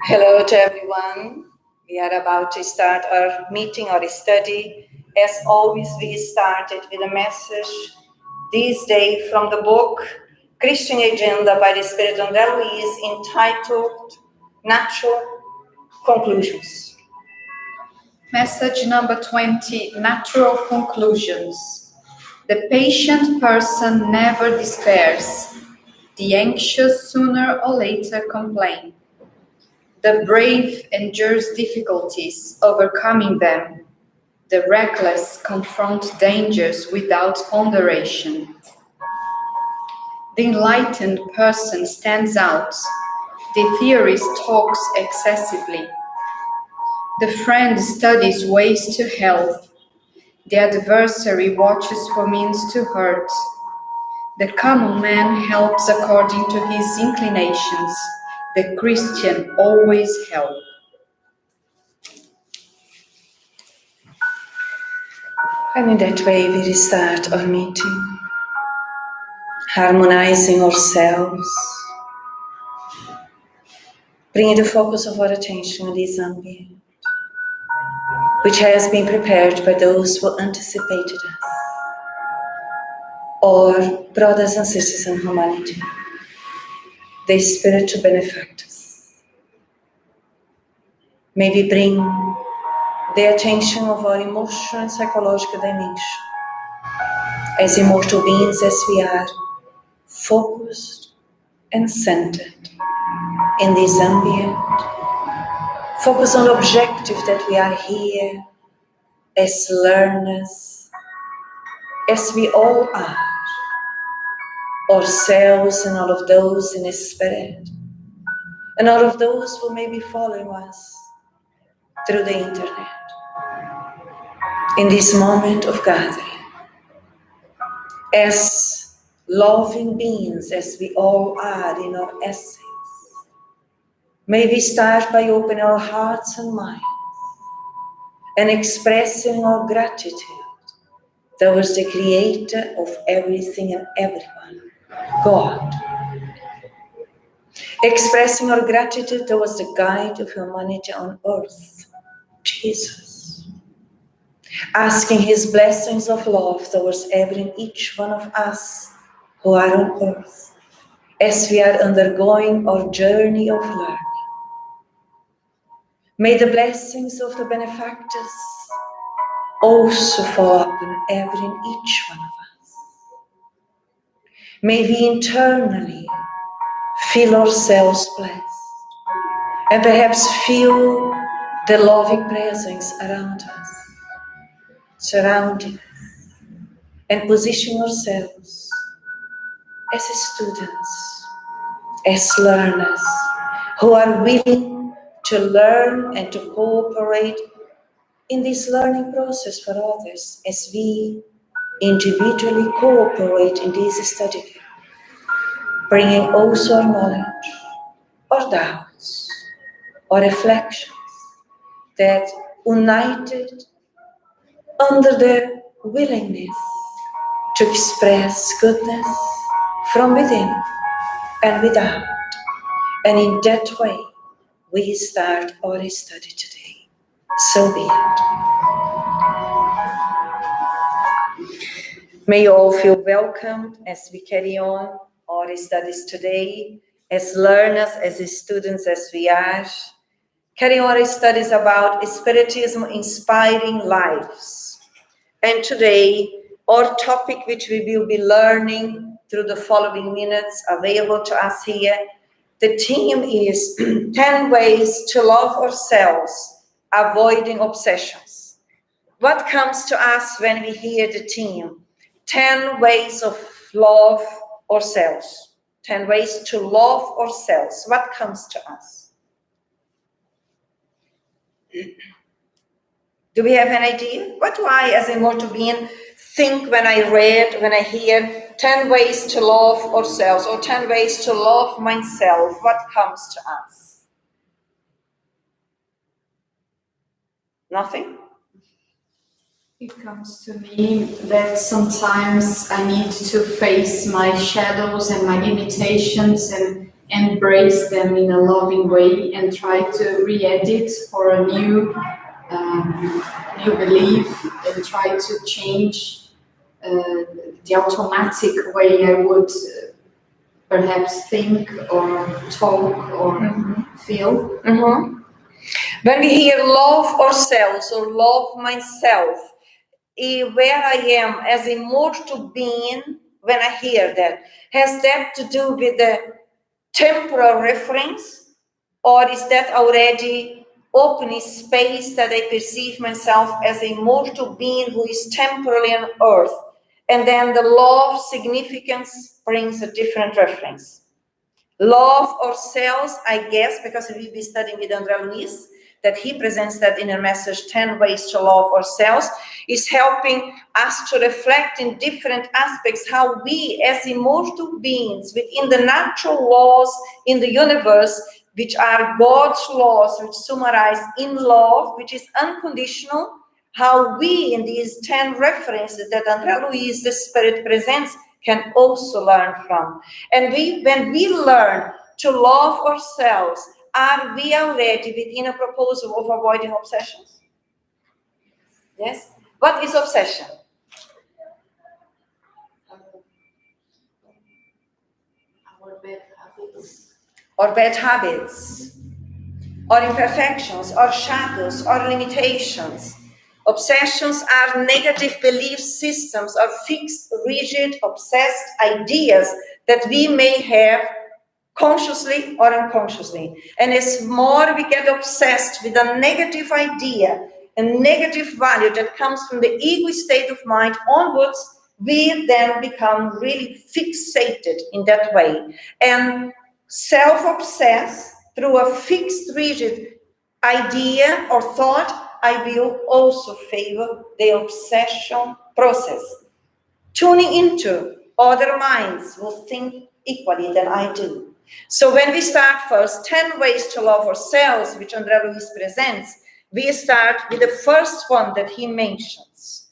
Hello to everyone. We are about to start our meeting or study. As always, we started with a message this day from the book Christian Agenda by the Spirit of Luis entitled Natural Conclusions. Message number 20, Natural Conclusions. The patient person never despairs. The anxious sooner or later complain. The brave endures difficulties, overcoming them. The reckless confront dangers without ponderation. The enlightened person stands out. The theorist talks excessively. The friend studies ways to help. The adversary watches for means to hurt. The common man helps according to his inclinations. The Christian always helps. And in that way, we restart our meeting, harmonizing ourselves, bringing the focus of our attention on this ambient, which has been prepared by those who anticipated us, our brothers and sisters in humanity, the spiritual benefactors. May we bring the attention of our emotional and psychological dimension, as immortal beings as we are, focused and centered in this ambient. Focus on the objective that we are here as learners, as we all are, ourselves and all of those in the spirit, and all of those who may be following us through the internet. In this moment of gathering, as loving beings as we all are in our essence, may we start by opening our hearts and minds and expressing our gratitude towards the Creator of everything and everyone, God. Expressing our gratitude towards the guide of humanity on earth, Jesus. Asking His blessings of love towards every and each one of us who are on earth, as we are undergoing our journey of learning. May the blessings of the benefactors also fall upon every and each one of us. May we internally feel ourselves blessed and perhaps feel the loving presence around us, surrounding us, and position ourselves as students, as learners who are willing to learn and to cooperate in this learning process for others, as we individually cooperate in this study, bringing also our knowledge, our doubts, our reflections, that united under the willingness to express goodness from within and without. And in that way, we start our study today. So be it. May you all feel welcomed as we carry on our studies today, as learners, as students as we are, carrying on our studies about Spiritism inspiring lives. And today, our topic, which we will be learning through the following minutes available to us here, the theme is 10 ways to love ourselves, avoiding obsessions. What comes to us when we hear the theme? 10 ways of love ourselves. 10 ways to love ourselves. What comes to us? Do we have an idea? What do I, as a mortal being, think when I hear 10 ways to love ourselves or 10 ways to love myself? What comes to us? Nothing? It comes to me that sometimes I need to face my shadows and my limitations and embrace them in a loving way and try to re-edit for a new belief and try to change the automatic way I would perhaps think or talk or feel. When we hear love ourselves or love myself, where I am as a mortal being, when I hear that, has that to do with the temporal reference, or is that already open space that I perceive myself as a mortal being who is temporally on earth, and then the law of significance brings a different reference? Love ourselves, I guess, because we'll be studying with André Luiz, that he presents that in a message, 10 Ways to Love Ourselves, is helping us to reflect in different aspects how we as immortal beings within the natural laws in the universe, which are God's laws, which summarize in love, which is unconditional, how we in these 10 references that André Luiz, the Spirit, presents, can also learn from. And when we learn to love ourselves, are we already within a proposal of avoiding obsessions? Yes? What is obsession? Our bad habits. Or bad habits, or imperfections, or shadows, or limitations. Obsessions are negative belief systems, or fixed, rigid, obsessed ideas that we may have consciously or unconsciously. And as more we get obsessed with a negative idea, a negative value that comes from the ego state of mind onwards, we then become really fixated in that way. And self-obsessed through a fixed, rigid idea or thought, I will also favor the obsession process. Tuning into other minds will think equally than I do. So when we start first 10 ways to love ourselves, which André Luiz presents, we start with the first one that he mentions.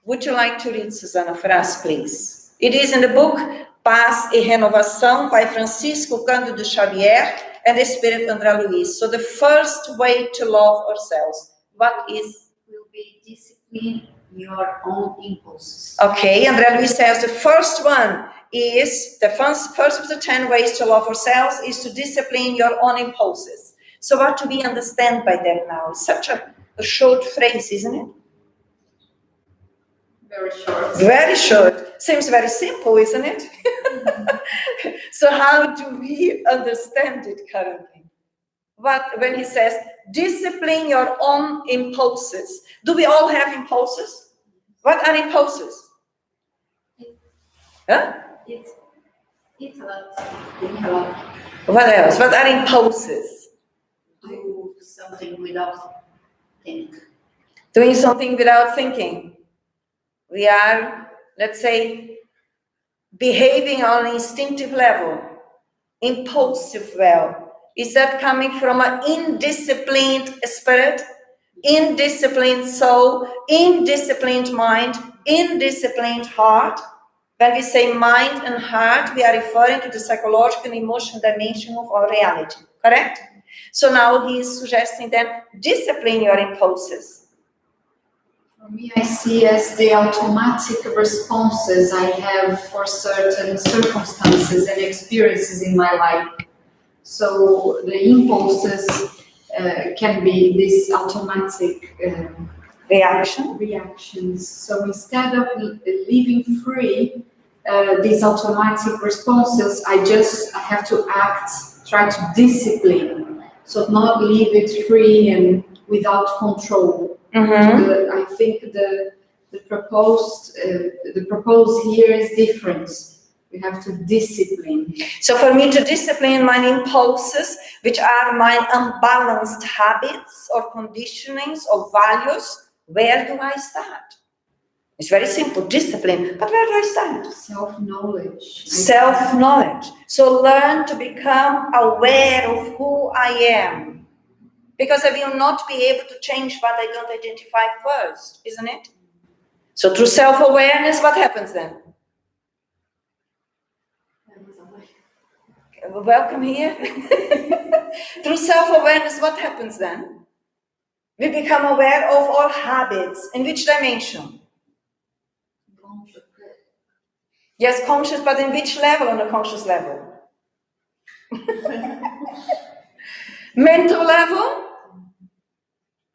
Would you like to read, Susana, for us, please? It is in the book Paz e Renovação by Francisco Cândido Xavier and the Spirit André Luiz. So the first way to love ourselves, what is? Will be discipline your own impulses. Okay, André Luiz says the first one is, the first of the 10 ways to love ourselves is to discipline your own impulses. So what do we understand by that now? It's such a short phrase, isn't it? Very short. Very short. Seems very simple, isn't it? So how do we understand it currently? When he says, discipline your own impulses. Do we all have impulses? What are impulses? Huh? It's a lot. What else? What are impulses? Do something without thinking. Doing something without thinking. We are, let's say, behaving on an instinctive level, impulsive well. Is that coming from an indisciplined spirit, indisciplined soul, indisciplined mind, indisciplined heart? When we say mind and heart, we are referring to the psychological and emotional dimension of our reality, correct? So now he is suggesting that discipline your impulses. For me, I see as the automatic responses I have for certain circumstances and experiences in my life. So the impulses can be this automatic reactions. So instead of living free, these automatic responses, I have to act, try to discipline, so not leave it free and without control. I think the proposed here is different. We have to discipline. So for me to discipline my impulses, which are my unbalanced habits or conditionings or values, where do I start? It's very simple, discipline, but where do I start? Self-knowledge. Self-knowledge. So learn to become aware of who I am. Because I will not be able to change what I don't identify first, isn't it? So through self-awareness, what happens then? Welcome here. Through self-awareness, what happens then? We become aware of all habits. In which dimension? Yes, conscious, but in which level? On the conscious level? Mental level?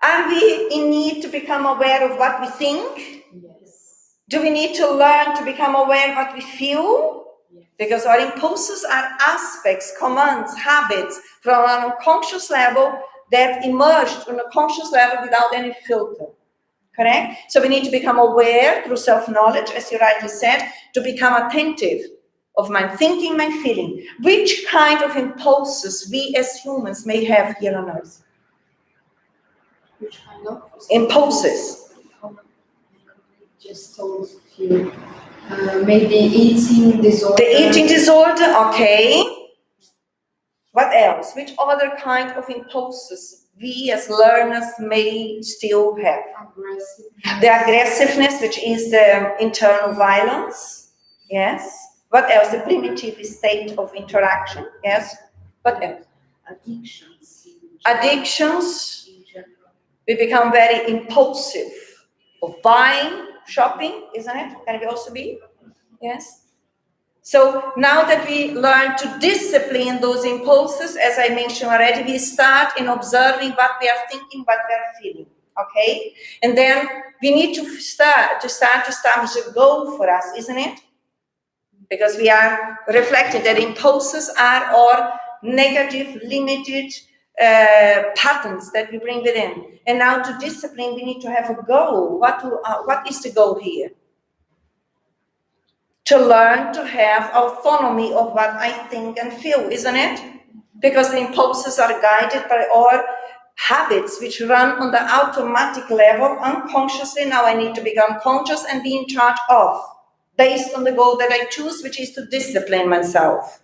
Are we in need to become aware of what we think? Yes. Do we need to learn to become aware of what we feel? Yes. Because our impulses are aspects, commands, habits from an unconscious level that emerged on a conscious level without any filter. Correct? So we need to become aware through self-knowledge, as you rightly said, to become attentive of my thinking, my feeling. Which kind of impulses we as humans may have here on earth? Which kind of? Impulses. Just told you. Maybe eating disorder. The eating disorder, okay. What else? Which other kind of impulses we as learners may still have? The aggressiveness, which is the internal violence. Yes. What else? The primitive state of interaction. Yes. What else? Addictions. Addictions. We become very impulsive of buying, shopping, isn't it? Can it also be? Yes. So now that we learn to discipline those impulses, as I mentioned already, we start in observing what we are thinking, what we are feeling. Okay? And then we need to start to establish a goal for us, isn't it? Because we are reflecting that impulses are our negative, limited patterns that we bring within. And now to discipline, we need to have a goal. What is the goal here? To learn to have autonomy of what I think and feel, isn't it? Because the impulses are guided by our habits which run on the automatic level, unconsciously. Now I need to become conscious and be in charge of, based on the goal that I choose, which is to discipline myself.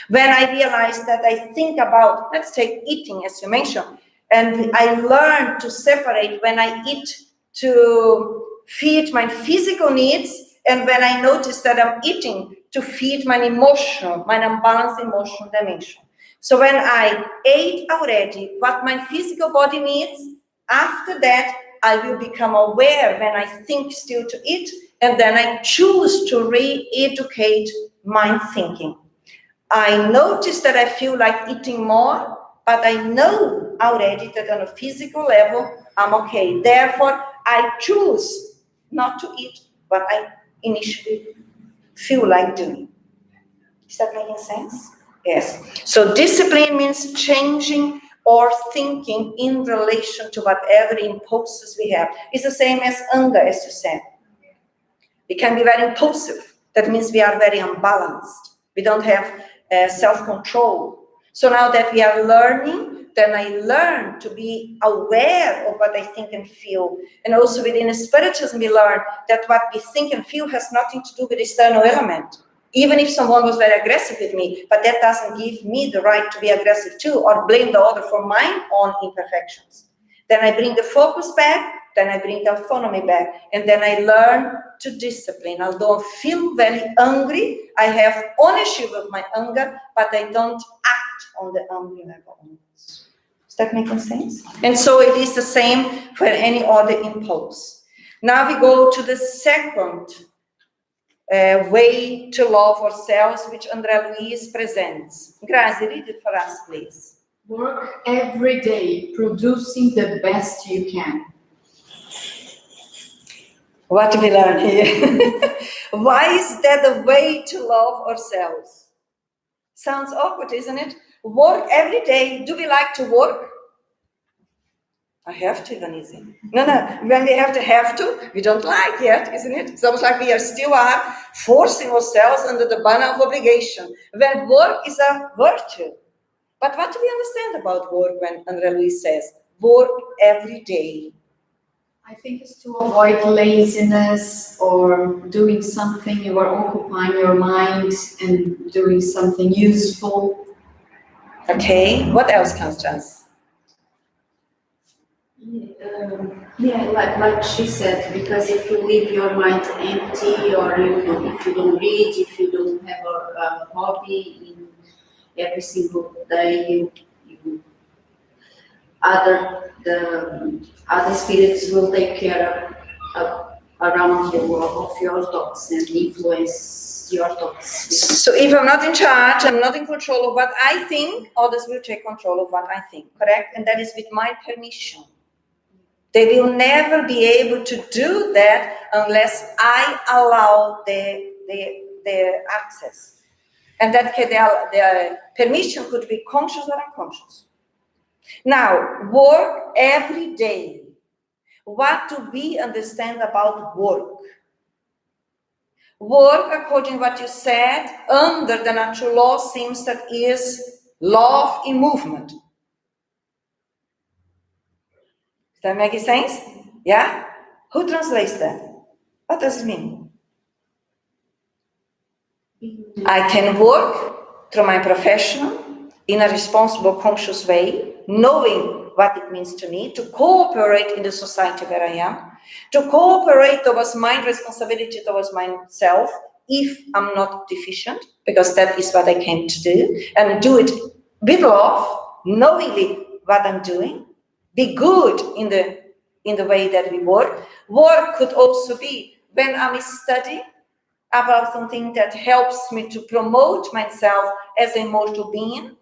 When I realize that I think about, let's take eating as you mentioned, and I learn to separate when I eat to feed my physical needs, and when I notice that I'm eating to feed my emotional, my unbalanced emotional dimension. So when I ate already what my physical body needs, after that, I will become aware when I think still to eat, and then I choose to re-educate my thinking. I notice that I feel like eating more, but I know already that on a physical level, I'm okay. Therefore, I choose not to eat what I initially feel like doing. Is that making sense? Yes. So discipline means changing our thinking in relation to whatever impulses we have. It's the same as anger, as you said. We can be very impulsive. That means we are very unbalanced. We don't have self-control. So now that we are learning, then I learn to be aware of what I think and feel. And also within Spiritism, we learn that what we think and feel has nothing to do with external element. Even if someone was very aggressive with me, but that doesn't give me the right to be aggressive too, or blame the other for my own imperfections. Then I bring the focus back, then I bring the autonomy back, and then I learn to discipline. Although I feel very angry, I have ownership of my anger, but I don't act on the angry level. Does that make sense? And so it is the same for any other impulse. Now we go to the second way to love ourselves, which André Luiz presents. Grazie, read it for us, please. Work every day, producing the best you can. What do we learn here? Why is that the way to love ourselves? Sounds awkward, isn't it? Work every day. Do we like to work? I have to, Vanessa. No. When we have to, we don't like yet, isn't it? It's almost like we are still forcing ourselves under the banner of obligation. When work is a virtue. But what do we understand about work when André Luiz says, work every day? I think it's to avoid laziness or doing something you are occupying your mind and doing something useful. Okay, what else, Constance? Like she said, because if you leave your mind empty, or if you don't read, if you don't have a hobby every single day the other spirits will take care of around you of your thoughts and influence your thoughts. So if I'm not in charge, I'm not in control of what I think, others will take control of what I think, correct? And that is with my permission. They will never be able to do that unless I allow their access. And that their permission could be conscious or unconscious. Now, work every day. What do we understand about work? Work, according to what you said, under the natural law, seems that is love in movement. Does that make sense? Yeah? Who translates that? What does it mean? I can work through my profession in a responsible, conscious way, knowing what it means to me, to cooperate in the society where I am, to cooperate towards my responsibility towards myself, if I'm not deficient, because that is what I came to do, and do it with love, knowingly what I'm doing, be good in the way that we work. Work could also be when I'm studying about something that helps me to promote myself as an immortal being.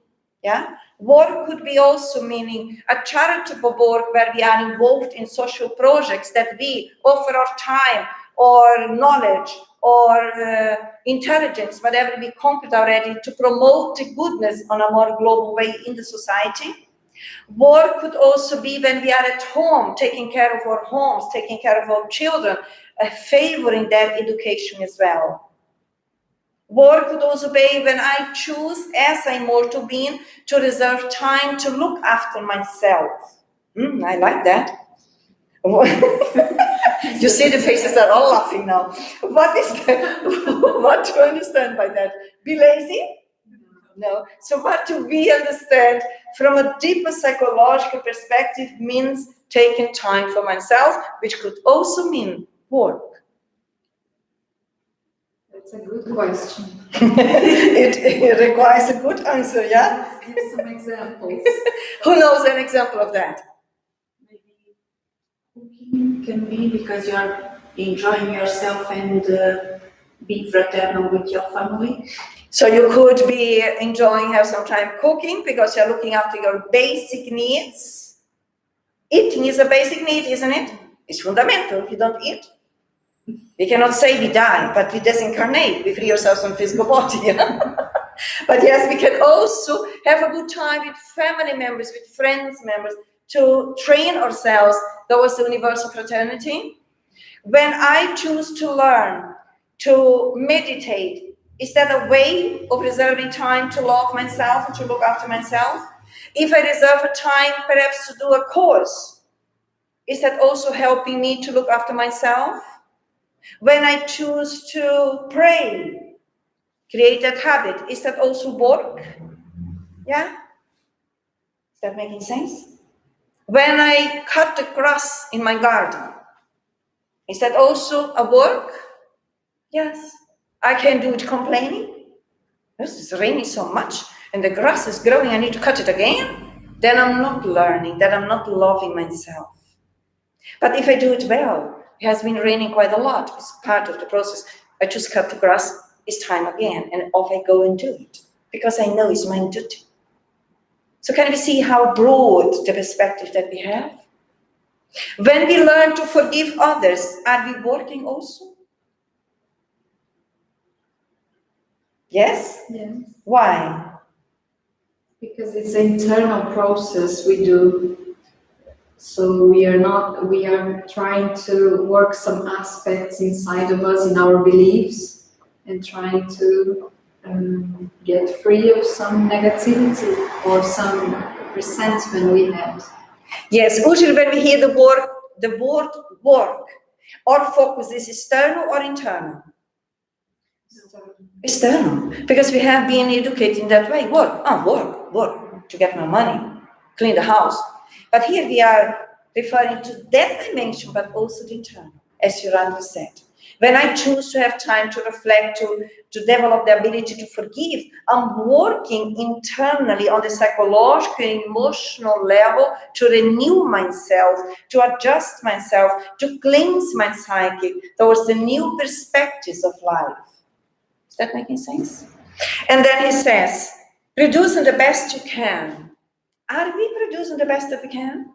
Yeah, work could be also meaning a charitable work where we are involved in social projects that we offer our time or knowledge or intelligence, whatever we conquered already, to promote the goodness on a more global way in the society. Work could also be when we are at home, taking care of our homes, taking care of our children, favoring their education as well. Work could also be when I choose as an immortal being to reserve time to look after myself. I like that. You see the faces are all laughing now. What is that? What do you understand by that? Be lazy? No. So what do we understand from a deeper psychological perspective means taking time for myself, which could also mean work. That's a good question. it requires a good answer, yeah? Give some examples. Who knows an example of that? Maybe cooking can be because you're enjoying yourself and being fraternal with your family. So you could be enjoying, have some time cooking because you're looking after your basic needs. Eating is a basic need, isn't it? It's fundamental. If you don't eat, we cannot say we die, but we disincarnate. We free ourselves from physical body. But yes, we can also have a good time with family members, with friends members, to train ourselves towards the universal fraternity. When I choose to learn, to meditate, is that a way of reserving time to love myself and to look after myself? If I reserve a time perhaps to do a course, is that also helping me to look after myself? When I choose to pray, create that habit, is that also work? Yeah? Is that making sense? When I cut the grass in my garden, is that also a work? Yes. I can do it complaining. This is raining so much and the grass is growing, I need to cut it again. Then I'm not learning, then I'm not loving myself. But if I do it well, it has been raining quite a lot, it's part of the process. I just cut the grass, it's time again, and off I go and do it, because I know it's my duty. So can we see how broad the perspective that we have? When we learn to forgive others, are we working also? Yes? Yes. Why? Because it's an internal process we do. So we are trying to work some aspects inside of us in our beliefs and trying to get free of some negativity or some resentment we had. Yes, usually when we hear the word work, our focus is external or internal? External, because we have been educated in that way. Work to get my money, clean the house. But here we are referring to that dimension, but also the internal, as Yolanda said. When I choose to have time to reflect, to develop the ability to forgive, I'm working internally on the psychological and emotional level to renew myself, to adjust myself, to cleanse my psyche towards the new perspectives of life. Is that making sense? And then he says, producing the best you can. Are we producing the best that we can?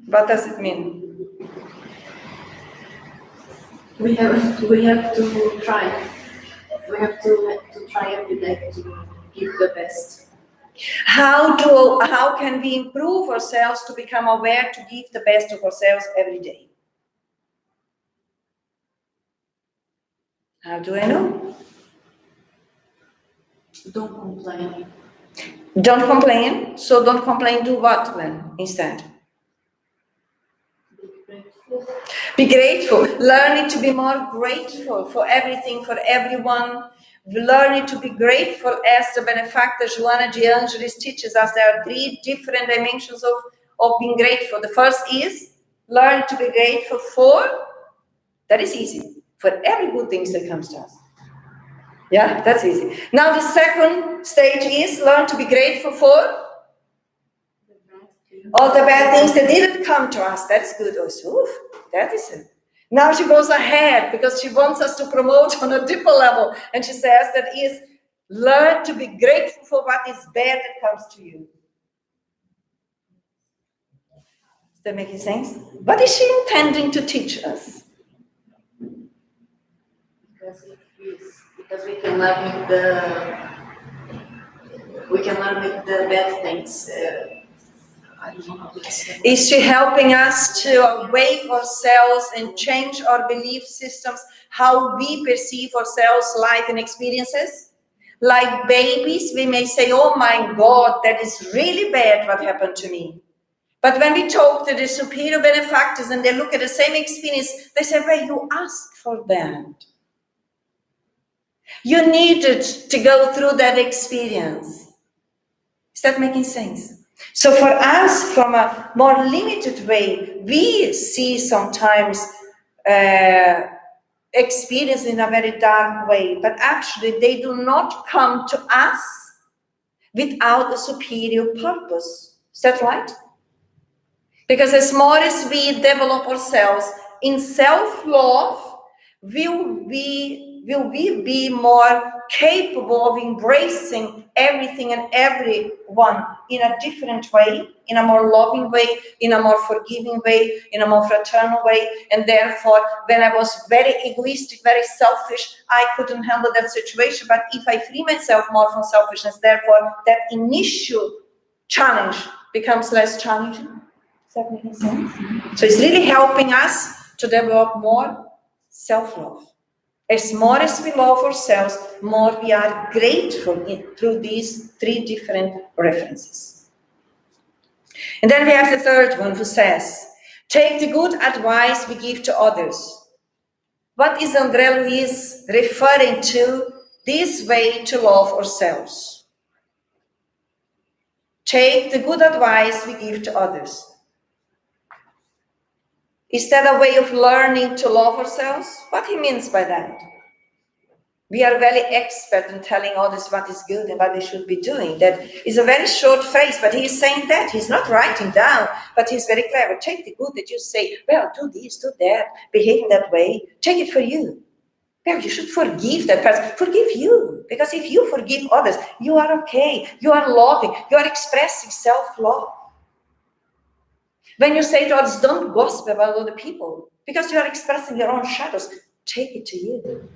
What does it mean? We have to try. We have to try every day to give the best. How can we improve ourselves to become aware to give the best of ourselves every day? How do I know? Don't complain. Don't complain. So don't complain. Do what then instead? Be grateful. Learning to be more grateful for everything, for everyone. Learning to be grateful, as the benefactor Joana de Angelis teaches us. There are 3 different dimensions of being grateful. The first is learn to be grateful for, that is easy, for every good thing that comes to us. Yeah, that's easy. Now the second stage is learn to be grateful for all the bad things that didn't come to us. That's good also. Oof, that is it. Now she goes ahead because she wants us to promote on a deeper level. And she says that is learn to be grateful for what is bad that comes to you. Is that making sense? What is she intending to teach us? Because we can learn with the bad things. I don't know how to say. Is she helping us to awake ourselves and change our belief systems, how we perceive ourselves, life, and experiences? Like babies, we may say, oh my God, that is really bad what happened to me. But when we talk to the superior benefactors and they look at the same experience, they say, well, you asked for that. You needed to go through that experience. Is that making sense? So for us, from a more limited way, we see sometimes experience in a very dark way, but actually they do not come to us without a superior purpose. Is that right? Because as more as we develop ourselves in self-love, will we be more capable of embracing everything and everyone in a different way, in a more loving way, in a more forgiving way, in a more fraternal way. And therefore, when I was very egoistic, very selfish, I couldn't handle that situation. But if I free myself more from selfishness, therefore that initial challenge becomes less challenging. Is that making sense? So it's really helping us to develop more self-love. As more as we love ourselves, more we are grateful through these 3 different references. And then we have the third one who says, take the good advice we give to others. What is André Luiz referring to this way to love ourselves? Take the good advice we give to others. Is that a way of learning to love ourselves? What he means by that? We are very expert in telling others what is good and what they should be doing. That is a very short phrase, but he is saying that. He's not writing down, but he's very clever. Take the good that you say, well, do this, do that, behave in that way. Take it for you. Well, you should forgive that person. Forgive you. Because if you forgive others, you are okay. You are loving. You are expressing self-love. When you say to others, don't gossip about other people, because you are expressing your own shadows, take it to you.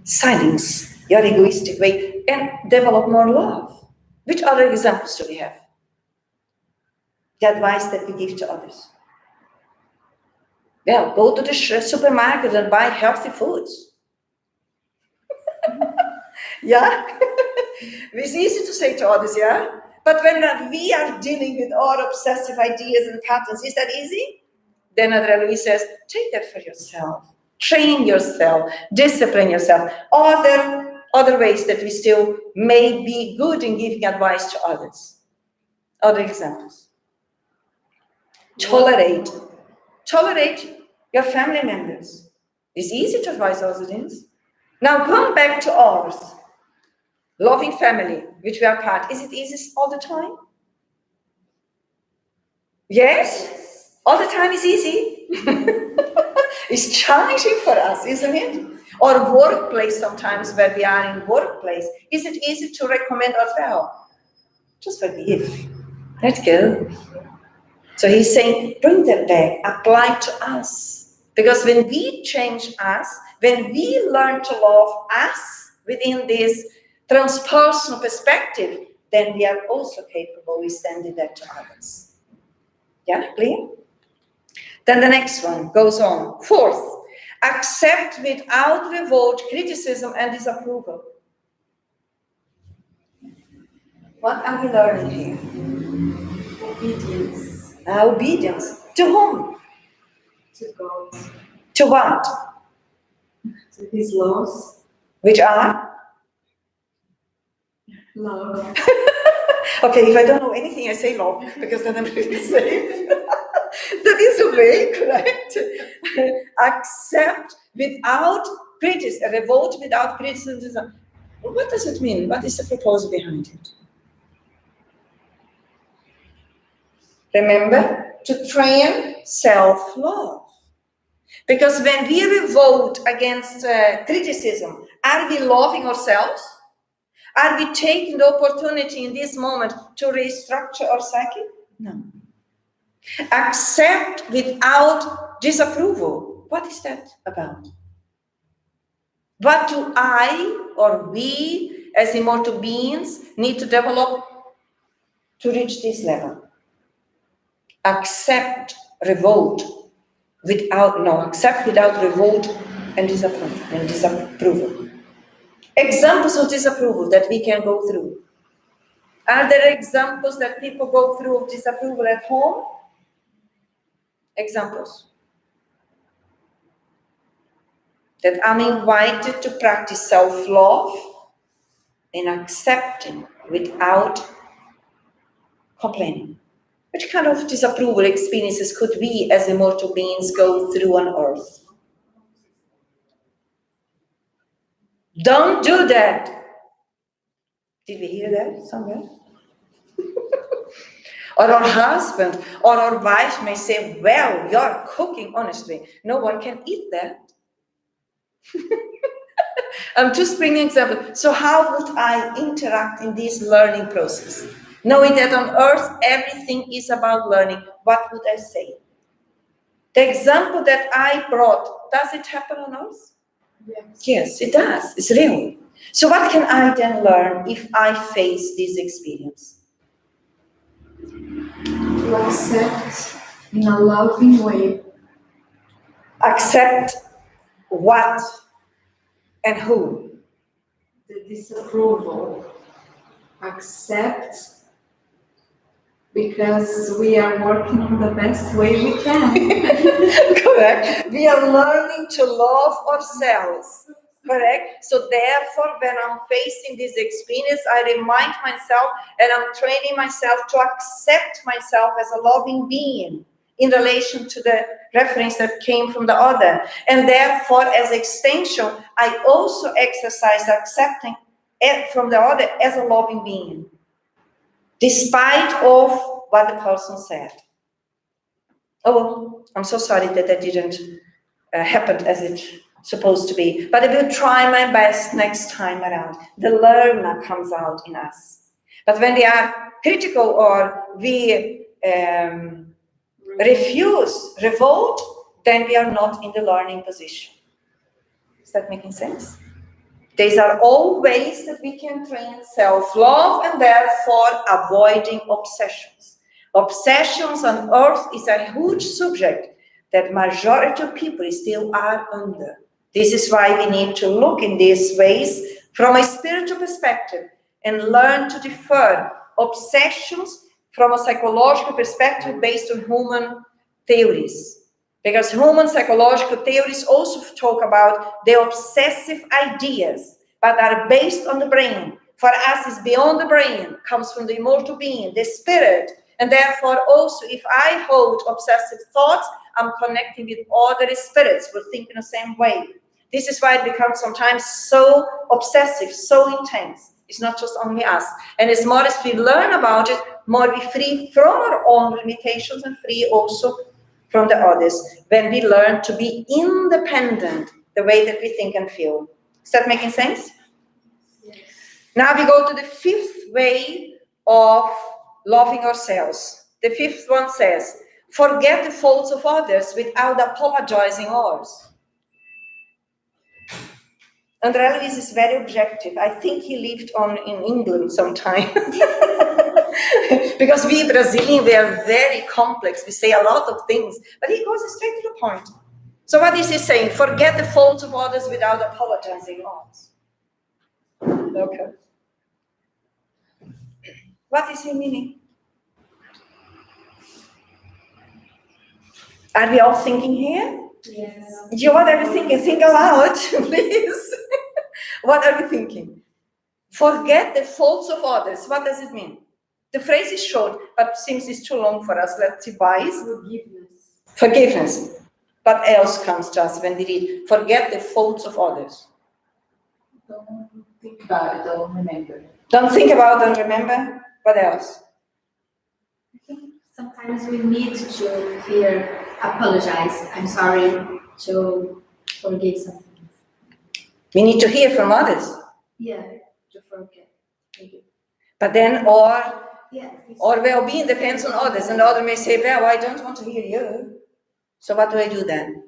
Silence your egoistic way and develop more love. Which other examples do we have? The advice that we give to others. Well, go to the supermarket and buy healthy foods. Yeah? It's easy to say to others, yeah? But when we are dealing with all obsessive ideas and patterns, is that easy? Then André Luiz says, take that for yourself. Train yourself. Discipline yourself. Other ways that we still may be good in giving advice to others. Other examples. Tolerate. Tolerate your family members. It's easy to advise our students. Now going back to ours, loving family, which we are part. Is it easy all the time? Yes? All the time is easy. It's challenging for us, isn't it? Or workplace sometimes, where we are in workplace. Is it easy to recommend as well? Just forgive. Let go. So he's saying, bring that back, apply to us. Because when we change us, when we learn to love us within this transpersonal perspective, then we are also capable of extending that to others. Yeah, clear? Then the next one goes on. Fourth, accept without revolt, criticism, and disapproval. What are we learning here? Obedience. Obedience. To whom? To God. To what? To His laws. Which are? Love. Okay, if I don't know anything, I say love, because then I'm really safe. That is a way, correct? Accept without criticism, revolt without criticism. What does it mean? What is the proposal behind it? Remember, to train self-love. Because when we revolt against criticism, are we loving ourselves? Are we taking the opportunity in this moment to restructure our psyche? No. Accept without disapproval. What is that about? What do I or we as immortal beings need to develop to reach this level? Accept revolt accept without revolt and disapproval. Examples of disapproval that we can go through. Are there examples that people go through of disapproval at home? Examples. That I'm invited to practice self-love and accepting without complaining. Which kind of disapproval experiences could we as immortal beings go through on earth? Don't do that. Did we hear that somewhere? Or our husband or our wife may say, well, you're cooking, honestly. No one can eat that. I'm just bringing an example. So how would I interact in this learning process? Knowing that on earth, everything is about learning, what would I say? The example that I brought, does it happen on earth? Yes, it does. It's real. So what can I then learn if I face this experience? To accept in a loving way. Accept what and who? The disapproval. Accept because we are working on the best way we can. Correct. We are learning to love ourselves. Correct. So therefore, when I'm facing this experience, I remind myself and I'm training myself to accept myself as a loving being in relation to the reference that came from the other. And therefore, as extension, I also exercise accepting it from the other as a loving being, despite of what the person said. Oh, I'm so sorry that didn't happen as it supposed to be. But I will try my best next time around. The learner comes out in us. But when we are critical or we refuse, revolt, then we are not in the learning position. Is that making sense? These are all ways that we can train self-love and therefore avoiding obsessions. Obsessions on earth is a huge subject that majority of people still are under. This is why we need to look in these ways from a spiritual perspective and learn to defer obsessions from a psychological perspective based on human theories. Because human psychological theories also talk about the obsessive ideas, but are based on the brain. For us, it's beyond the brain, comes from the immortal being, the spirit. And therefore, also, if I hold obsessive thoughts, I'm connecting with other spirits who think in the same way. This is why it becomes sometimes so obsessive, so intense. It's not just only us. And as more as we learn about it, more we free from our own limitations and free also from the others. When we learn to be independent, the way that we think and feel. Is that making sense? Yes. Now we go to the fifth way of loving ourselves. The fifth one says, forget the faults of others without apologizing ours. André Luiz is very objective. I think he lived in England sometime. Because we Brazilians, we are very complex. We say a lot of things, but he goes straight to the point. So what is he saying? Forget the faults of others without apologizing ours. Okay. What is he meaning? Are we all thinking here? Yes. What are we thinking? Think aloud, please. What are we thinking? Forget the faults of others. What does it mean? The phrase is short, but seems it's too long for us. Let's revise. Forgiveness. What else comes to us when we read, forget the faults of others? Don't think about it, don't remember. Don't think about and remember. What else? I think sometimes we need to hear apologize, I'm sorry, to forgive something. We need to hear from others. Yeah, to forget. Thank you. But then our well-being depends on others. And the other may say, well, I don't want to hear you. So what do I do then?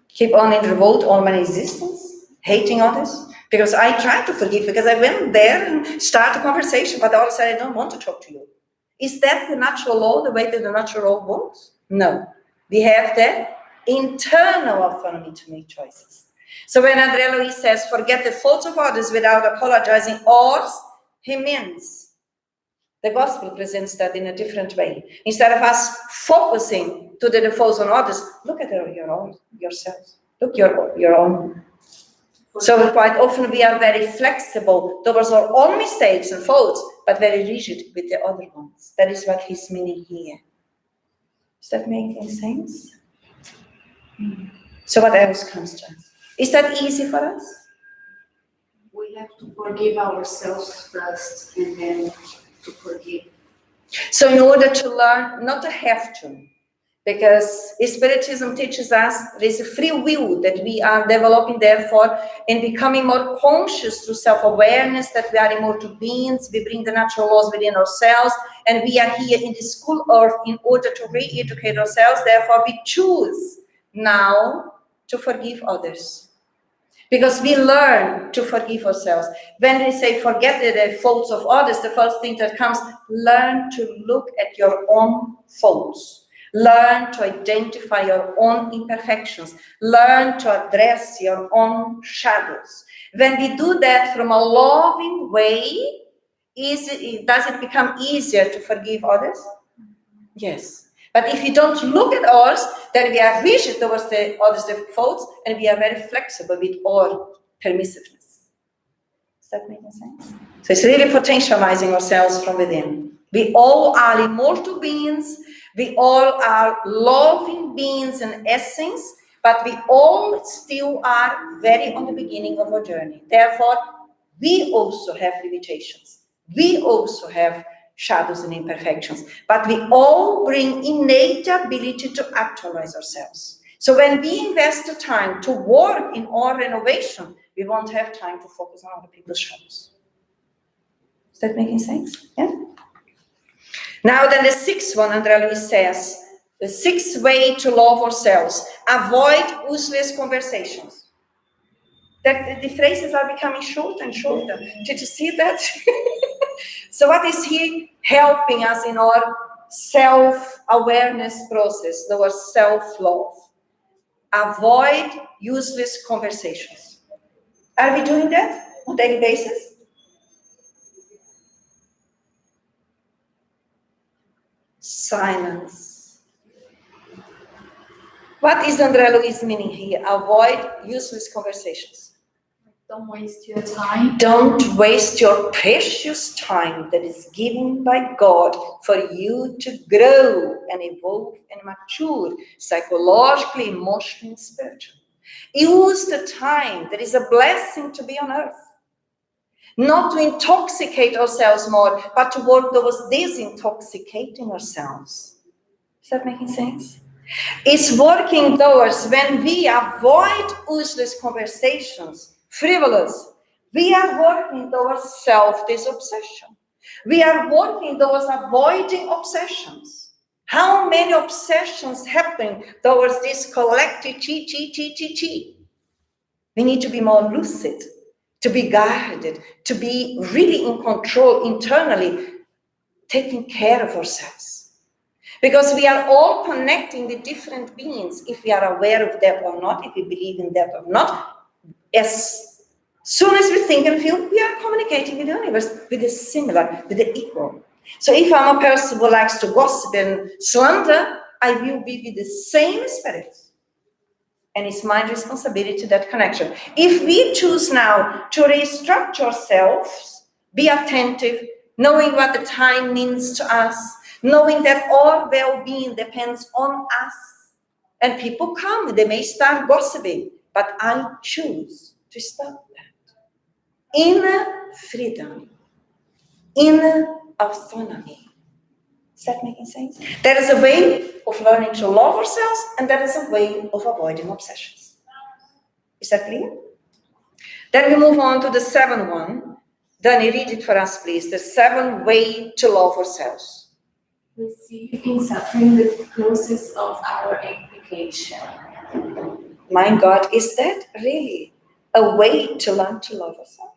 Keep on in revolt all my existence, hating others? Because I try to forgive, because I went there and start a conversation, but the other said, I don't want to talk to you. Is that the natural law, the way that the natural law works? No. We have the internal autonomy to make choices. So when André Luiz says, forget the faults of others without apologizing ours, he means the gospel presents that in a different way. Instead of us focusing to the faults on others, look at your own, yourself. Look your own. So quite often we are very flexible towards our own mistakes and faults, but very rigid with the other ones. That is what he's meaning here. Does that make any sense? So what else comes to us? Is that easy for us? We have to forgive ourselves first and then to forgive. So in order to learn, not to have to, because Spiritism teaches us there is a free will that we are developing, therefore, in becoming more conscious through self-awareness that we are immortal beings, we bring the natural laws within ourselves, and we are here in this school earth in order to re-educate ourselves. Therefore, we choose now to forgive others. Because we learn to forgive ourselves. When they say forget the faults of others, the first thing that comes, learn to look at your own faults. Learn to identify your own imperfections. Learn to address your own shadows. When we do that from a loving way, does it become easier to forgive others? Yes. But if you don't look at ours, then we are rigid towards the others' faults, and we are very flexible with our permissiveness. Does that make sense? So it's really potentializing ourselves from within. We all are immortal beings. We all are loving beings in essence, but we all still are very on the beginning of our journey. Therefore, we also have limitations. We also have shadows and imperfections, but we all bring innate ability to actualize ourselves. So when we invest the time to work in our renovation, we won't have time to focus on other people's shadows. Is that making sense? Yeah? Now then the sixth one, André Luiz says, the sixth way to love ourselves, avoid useless conversations. That the phrases are becoming shorter and shorter. Did you see that? So what is he helping us in our self-awareness process, our self-love? Avoid useless conversations. Are we doing that on a daily basis? Silence. What is André Luiz meaning here? Avoid useless conversations. Don't waste your time. Don't waste your precious time that is given by God for you to grow and evolve and mature psychologically, emotionally, and spiritually. Use the time that is a blessing to be on earth. Not to intoxicate ourselves more, but to work towards disintoxicating ourselves. Is that making sense? It's working towards when we avoid useless conversations, frivolous. We are working towards self-disobsession. We are working towards avoiding obsessions. How many obsessions happen towards this collective chi? We need to be more lucid, to be guided, to be really in control internally, taking care of ourselves. Because we are all connecting with different beings, if we are aware of that or not, if we believe in that or not. As soon as we think and feel, we are communicating with the universe, with the similar, with the equal. So if I'm a person who likes to gossip and slander, I will be with the same spirit. And it's my responsibility, that connection. If we choose now to restructure ourselves, be attentive, knowing what the time means to us, knowing that our well-being depends on us. And people come, they may start gossiping, but I choose to stop that. Inner freedom, inner autonomy. Is that making sense? There is a way of learning to love ourselves, and there is a way of avoiding obsessions. Is that clear? Then we move on to the 7th one. Danny, read it for us, please. The 7th way to love ourselves. Receiving suffering the process of our application. My God, is that really a way to learn to love ourselves?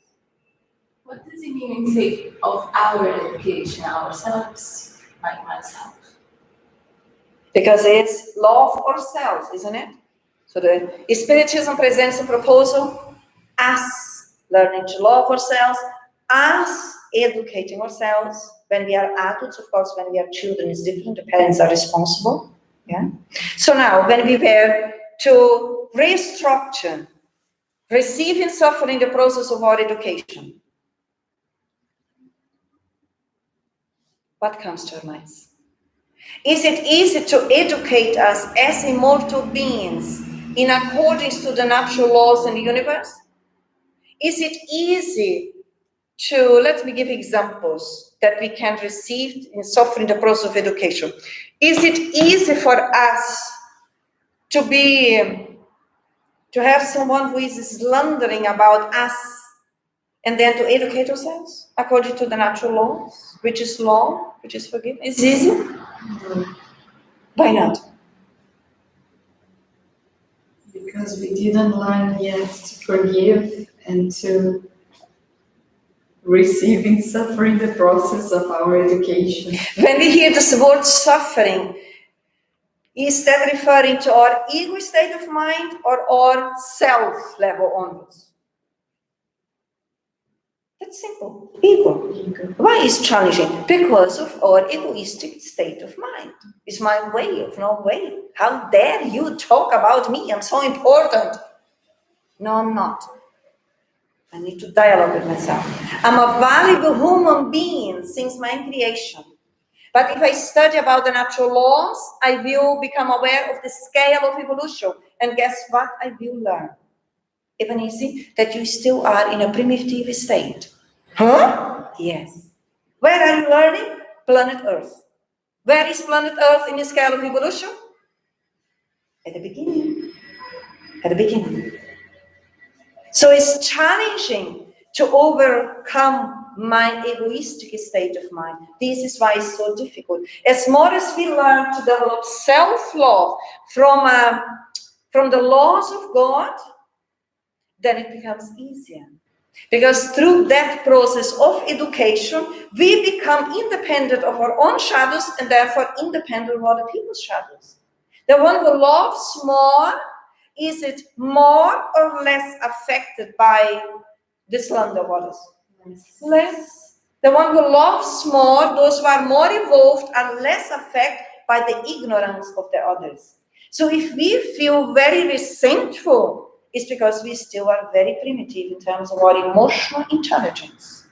What does it mean when you say of our education, ourselves, like myself? Because it's love ourselves, isn't it? So the Spiritism presents a proposal, us learning to love ourselves, us educating ourselves. When we are adults, of course, when we are children, it's different. The parents are responsible. Yeah. So now, when we were to restructure, receiving suffering, the process of our education, what comes to our minds? Is it easy to educate us as immortal beings in accordance to the natural laws in the universe? Is it easy to, let me give examples that we can receive in suffering the process of education. Is it easy for us to have someone who is slandering about us and then to educate ourselves according to the natural laws, which is law, which is forgiveness? It's easy? Why not? Because we didn't learn yet to forgive and to receiving suffering the process of our education. When we hear this word suffering, is that referring to our ego state of mind or our self level onwards? That's simple. Ego. Why is challenging? Because of our egoistic state of mind. It's my way of no way. How dare you talk about me? I'm so important. No, I'm not. I need to dialogue with myself. I'm a valuable human being since my creation. But if I study about the natural laws, I will become aware of the scale of evolution. And guess what? I will learn. Even easy, that you still are in a primitive state. Huh? Yes. Where are you learning? Planet Earth. Where is planet Earth in the scale of evolution? At the beginning. At the beginning. So it's challenging to overcome my egoistic state of mind. This is why it's so difficult. As more as we learn to develop self-love from the laws of God, then it becomes easier. Because through that process of education, we become independent of our own shadows and therefore independent of other people's shadows. The one who loves more, is it more or less affected by the slander of others? Less. The one who loves more, those who are more evolved, are less affected by the ignorance of the others. So if we feel very resentful is because we still are very primitive in terms of our emotional intelligence.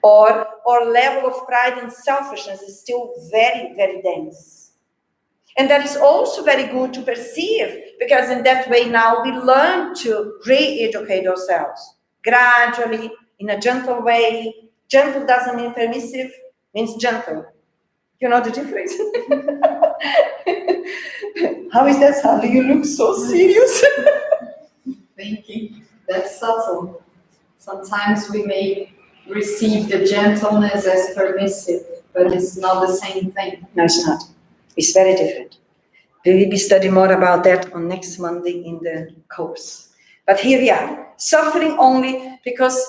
Or our level of pride and selfishness is still very, very dense. And that is also very good to perceive, because in that way now we learn to re-educate ourselves gradually, in a gentle way. Gentle doesn't mean permissive, means gentle. You know the difference? How is that, Sally? You look so serious. Thinking that's subtle. Sometimes we may receive the gentleness as permissive, but it's not the same thing. No, it's not. It's very different. We will be studying more about that on next Monday in the course. But here we are, suffering only because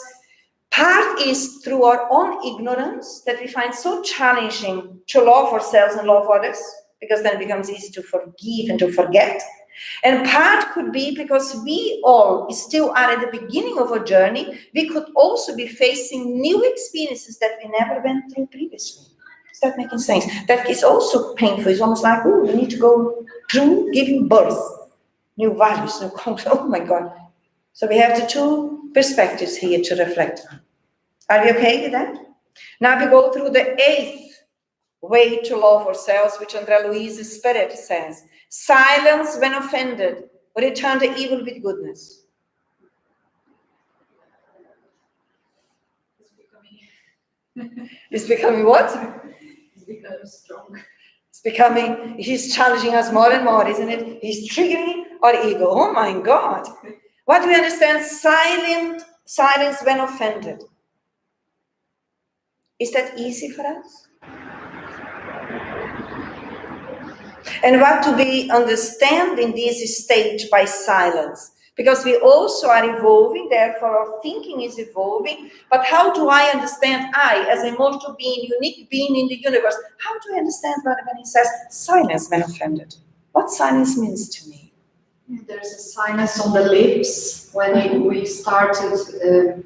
part is through our own ignorance that we find so challenging to love ourselves and love others, because then it becomes easy to forgive and to forget. And part could be because we all still are at the beginning of a journey. We could also be facing new experiences that we never went through previously. Is that making sense? That is also painful. It's almost like, oh, we need to go through giving birth. New values, new concepts. Oh my God. So we have the two perspectives here to reflect on. Are we okay with that? Now we go through the 8th way to love ourselves, which André Luiz's Spirit says. Silence when offended, return the evil with goodness. It's becoming what? It's becoming strong. It's becoming, he's challenging us more and more, isn't it? He's triggering our ego. Oh my God. What do we understand? Silence when offended. Is that easy for us? And what do we understand in this stage by silence? Because we also are evolving, therefore our thinking is evolving. But how do I understand I, as a immortal being, unique being in the universe, how do I understand when he says silence when offended? What silence means to me? There's a silence on the lips when we started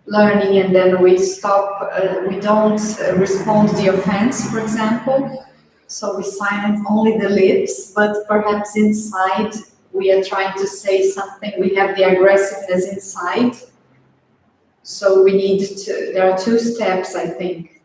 learning, and then we stop, we don't respond to the offense, for example. So we silence only the lips, but perhaps inside we are trying to say something. We have the aggressiveness inside. So we need to, there are 2 steps, I think.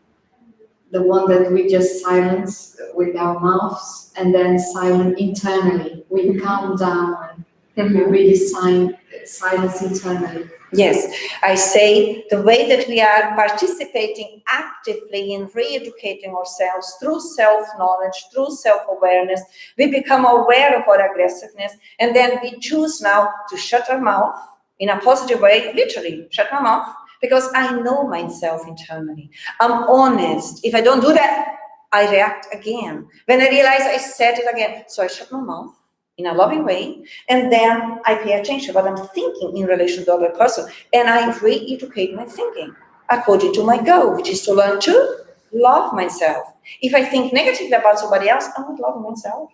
The one that we just silence with our mouths, and then silent internally. We calm down and we really silence internally. Yes, I say the way that we are participating actively in re-educating ourselves through self-knowledge, through self-awareness, we become aware of our aggressiveness, and then we choose now to shut our mouth in a positive way, literally, shut my mouth, because I know myself internally. I'm honest. If I don't do that, I react again. When I realize I said it again, so I shut my mouth in a loving way, and then I pay attention to what I'm thinking in relation to the other person, and I re-educate my thinking according to my goal, which is to learn to love myself. If I think negatively about somebody else, I'm not loving myself.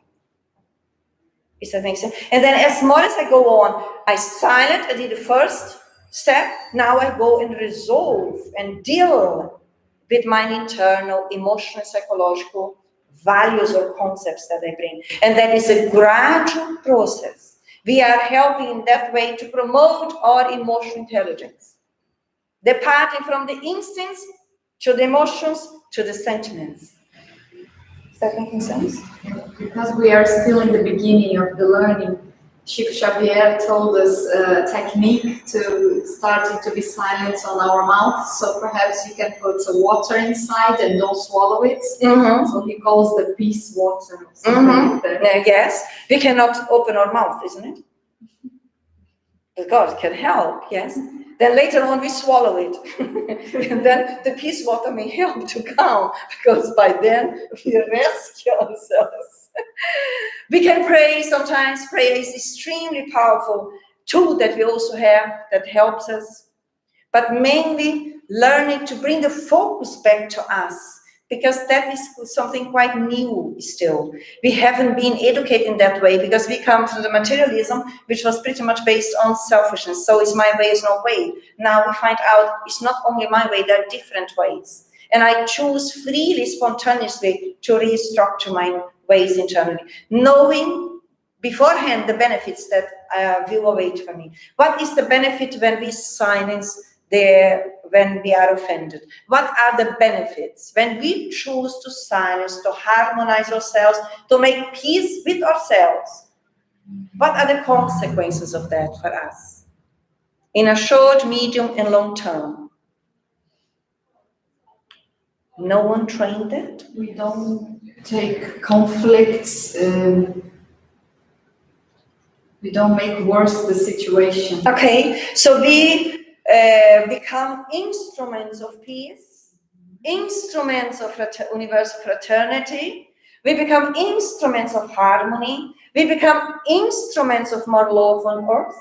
Does that make sense? And then as more as I go on, I silent, I did the first step, now I go and resolve and deal with my internal emotional, psychological values or concepts that I bring. And that is a gradual process. We are helping in that way to promote our emotional intelligence. Departing from the instincts to the emotions to the sentiments. Is that making sense? Because we are still in the beginning of the learning, Chico Xavier told us a technique to starting to be silent on our mouth. So perhaps you can put some water inside and don't swallow it. So he calls the peace water. Like that. Yes, we cannot open our mouth, isn't it? But God can help, yes. Then later on we swallow it. And then the peace water may help to calm, because by then we rescue ourselves. We can pray sometimes. Prayer is extremely powerful tool that we also have that helps us. But mainly learning to bring the focus back to us, because that is something quite new still. We haven't been educated in that way, because we come from the materialism, which was pretty much based on selfishness. So it's my way, is no way. Now we find out it's not only my way, there are different ways. And I choose freely, spontaneously to restructure my ways internally, knowing beforehand the benefits that will await for me. What is the benefit when we silence when we are offended? What are the benefits when we choose to silence, to harmonize ourselves, to make peace with ourselves? What are the consequences of that for us in a short, medium, and long term? No one trained that. We don't take conflicts. We don't make worse the situation. Okay, so we become instruments of peace, instruments of universal fraternity. We become instruments of harmony. We become instruments of more love on earth.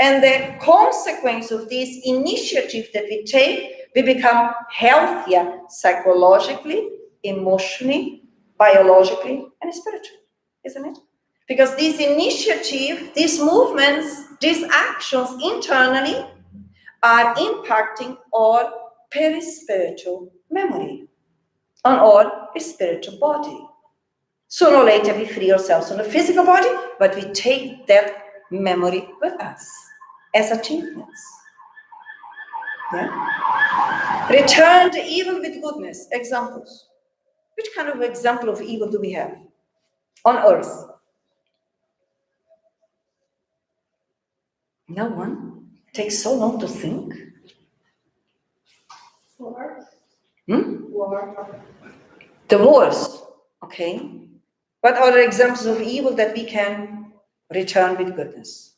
And the consequence of this initiative that we take, we become healthier psychologically, emotionally, biologically, and spiritually, isn't it? Because this initiative, these movements, these actions internally are impacting our perispiritual memory, on our spiritual body. Sooner or later, we free ourselves from the physical body, but we take that memory with us as achievements. Yeah? Return the evil with goodness. Examples. Which kind of example of evil do we have on earth? No one. It takes so long to think. War. War. The wars. Okay. What are the examples of evil that we can return with goodness?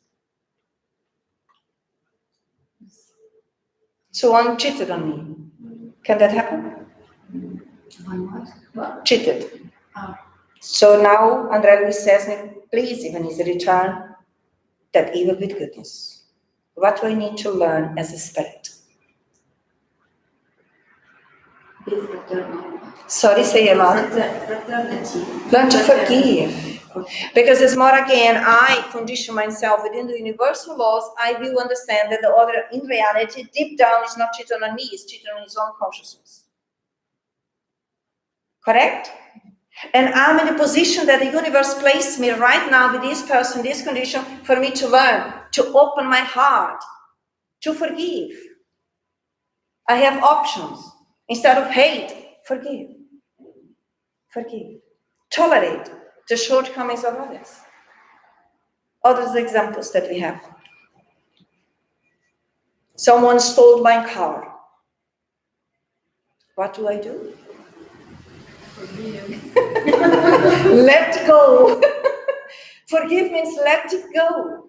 Someone cheated on me. Can that happen? What? Cheated. Oh. So now Andrea Luis says me, please, even is return that evil with goodness. What do I need to learn as a spirit? Sorry, say it loud. Fraternity. Learn to forgive. Because as more again, I condition myself within the universal laws, I will understand that the other, in reality, deep down, is not cheating on me, is cheating on his own consciousness. Correct? And I'm in the position that the universe placed me right now with this person, this condition, for me to learn, to open my heart, to forgive. I have options. Instead of hate, forgive. Forgive. Tolerate the shortcomings of others. Other examples that we have. Someone stole my car. What do I do? Forgive. Let go. Forgive means let it go.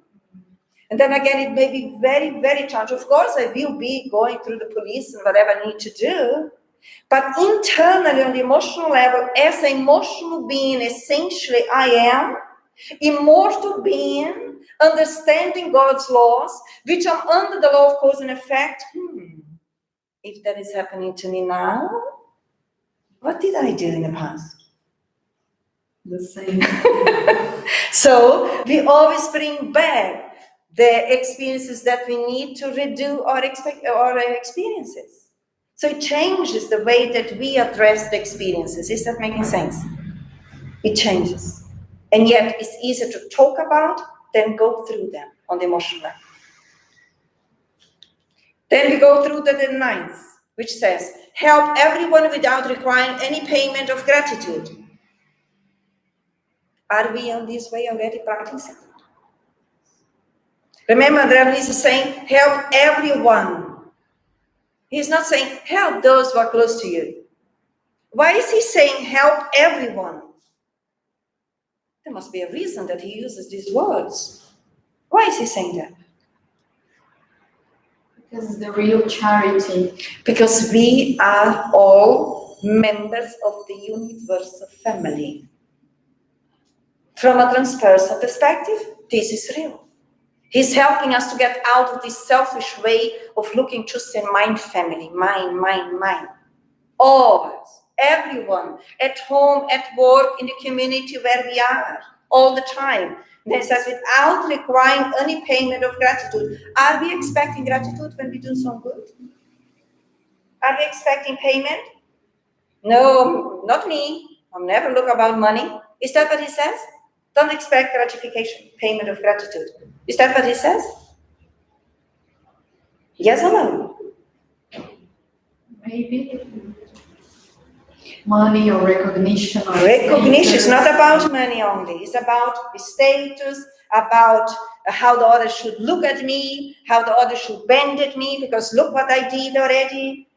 And then again, it may be very, very challenging. Of course, I will be going through the police and whatever I need to do. But internally, on the emotional level, as an emotional being, essentially I am, immortal being, understanding God's laws, which I'm under the law of cause and effect. If that is happening to me now, what did I do in the past? The same. So we always bring back the experiences that we need to redo our experiences. So it changes the way that we address the experiences. Is that making sense? It changes. And yet it's easier to talk about than go through them on the emotional level. Then we go through the ninth, which says, help everyone without requiring any payment of gratitude. Are we on this way already practicing? Remember, Andrea Luis is saying, help everyone. He's not saying, help those who are close to you. Why is he saying, help everyone? There must be a reason that he uses these words. Why is he saying that? Because it's the real charity. Because we are all members of the universal family. From a transpersonal perspective, this is real. He's helping us to get out of this selfish way of looking just in my family, mine. All, everyone, at home, at work, in the community where we are, all the time. And it says, without requiring any payment of gratitude. Are we expecting gratitude when we do some good? Are we expecting payment? No, not me. I'll never look about money. Is that what he says? Don't expect gratification, payment of gratitude. Is that what he says? Yes or no? Maybe money or recognition. Or recognition is not about money only. It's about status, about how the other should look at me, how the other should bend at me, because look what I did already.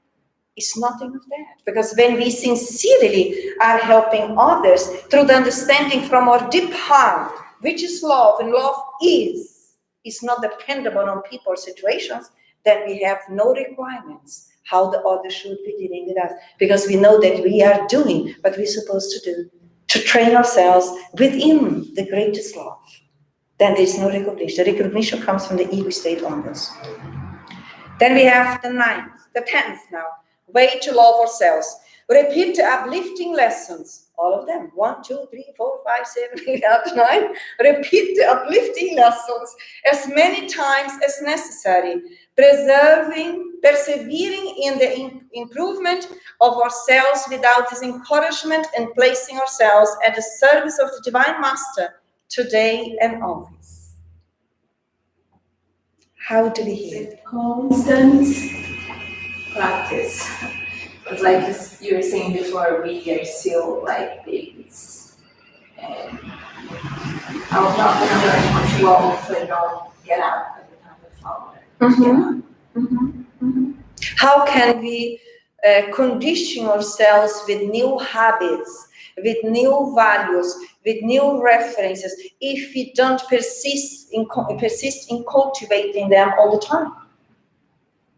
It's nothing of that. Because when we sincerely are helping others through the understanding from our deep heart, which is love, and love is not dependable on people or situations, then we have no requirements how the other should be dealing with us. Because we know that we are doing what we're supposed to do, to train ourselves within the greatest love. Then there's no recognition. The recognition comes from the ego state onwards. Then we have the 10th now. Way to love ourselves. Repeat the uplifting lessons. All of them. 1, 2, 3, 4, 5, 7, 8, 9. Repeat the uplifting lessons as many times as necessary. Persevering in the improvement of ourselves without disencouragement and placing ourselves at the service of the Divine Master today and always. How do we hear it? Constant practice. It's like you were saying before, we are still like babies. And I'm not going to learn much well if I don't get up every time I follow it. How can we condition ourselves with new habits, with new values, with new references, if we don't persist in cultivating them all the time?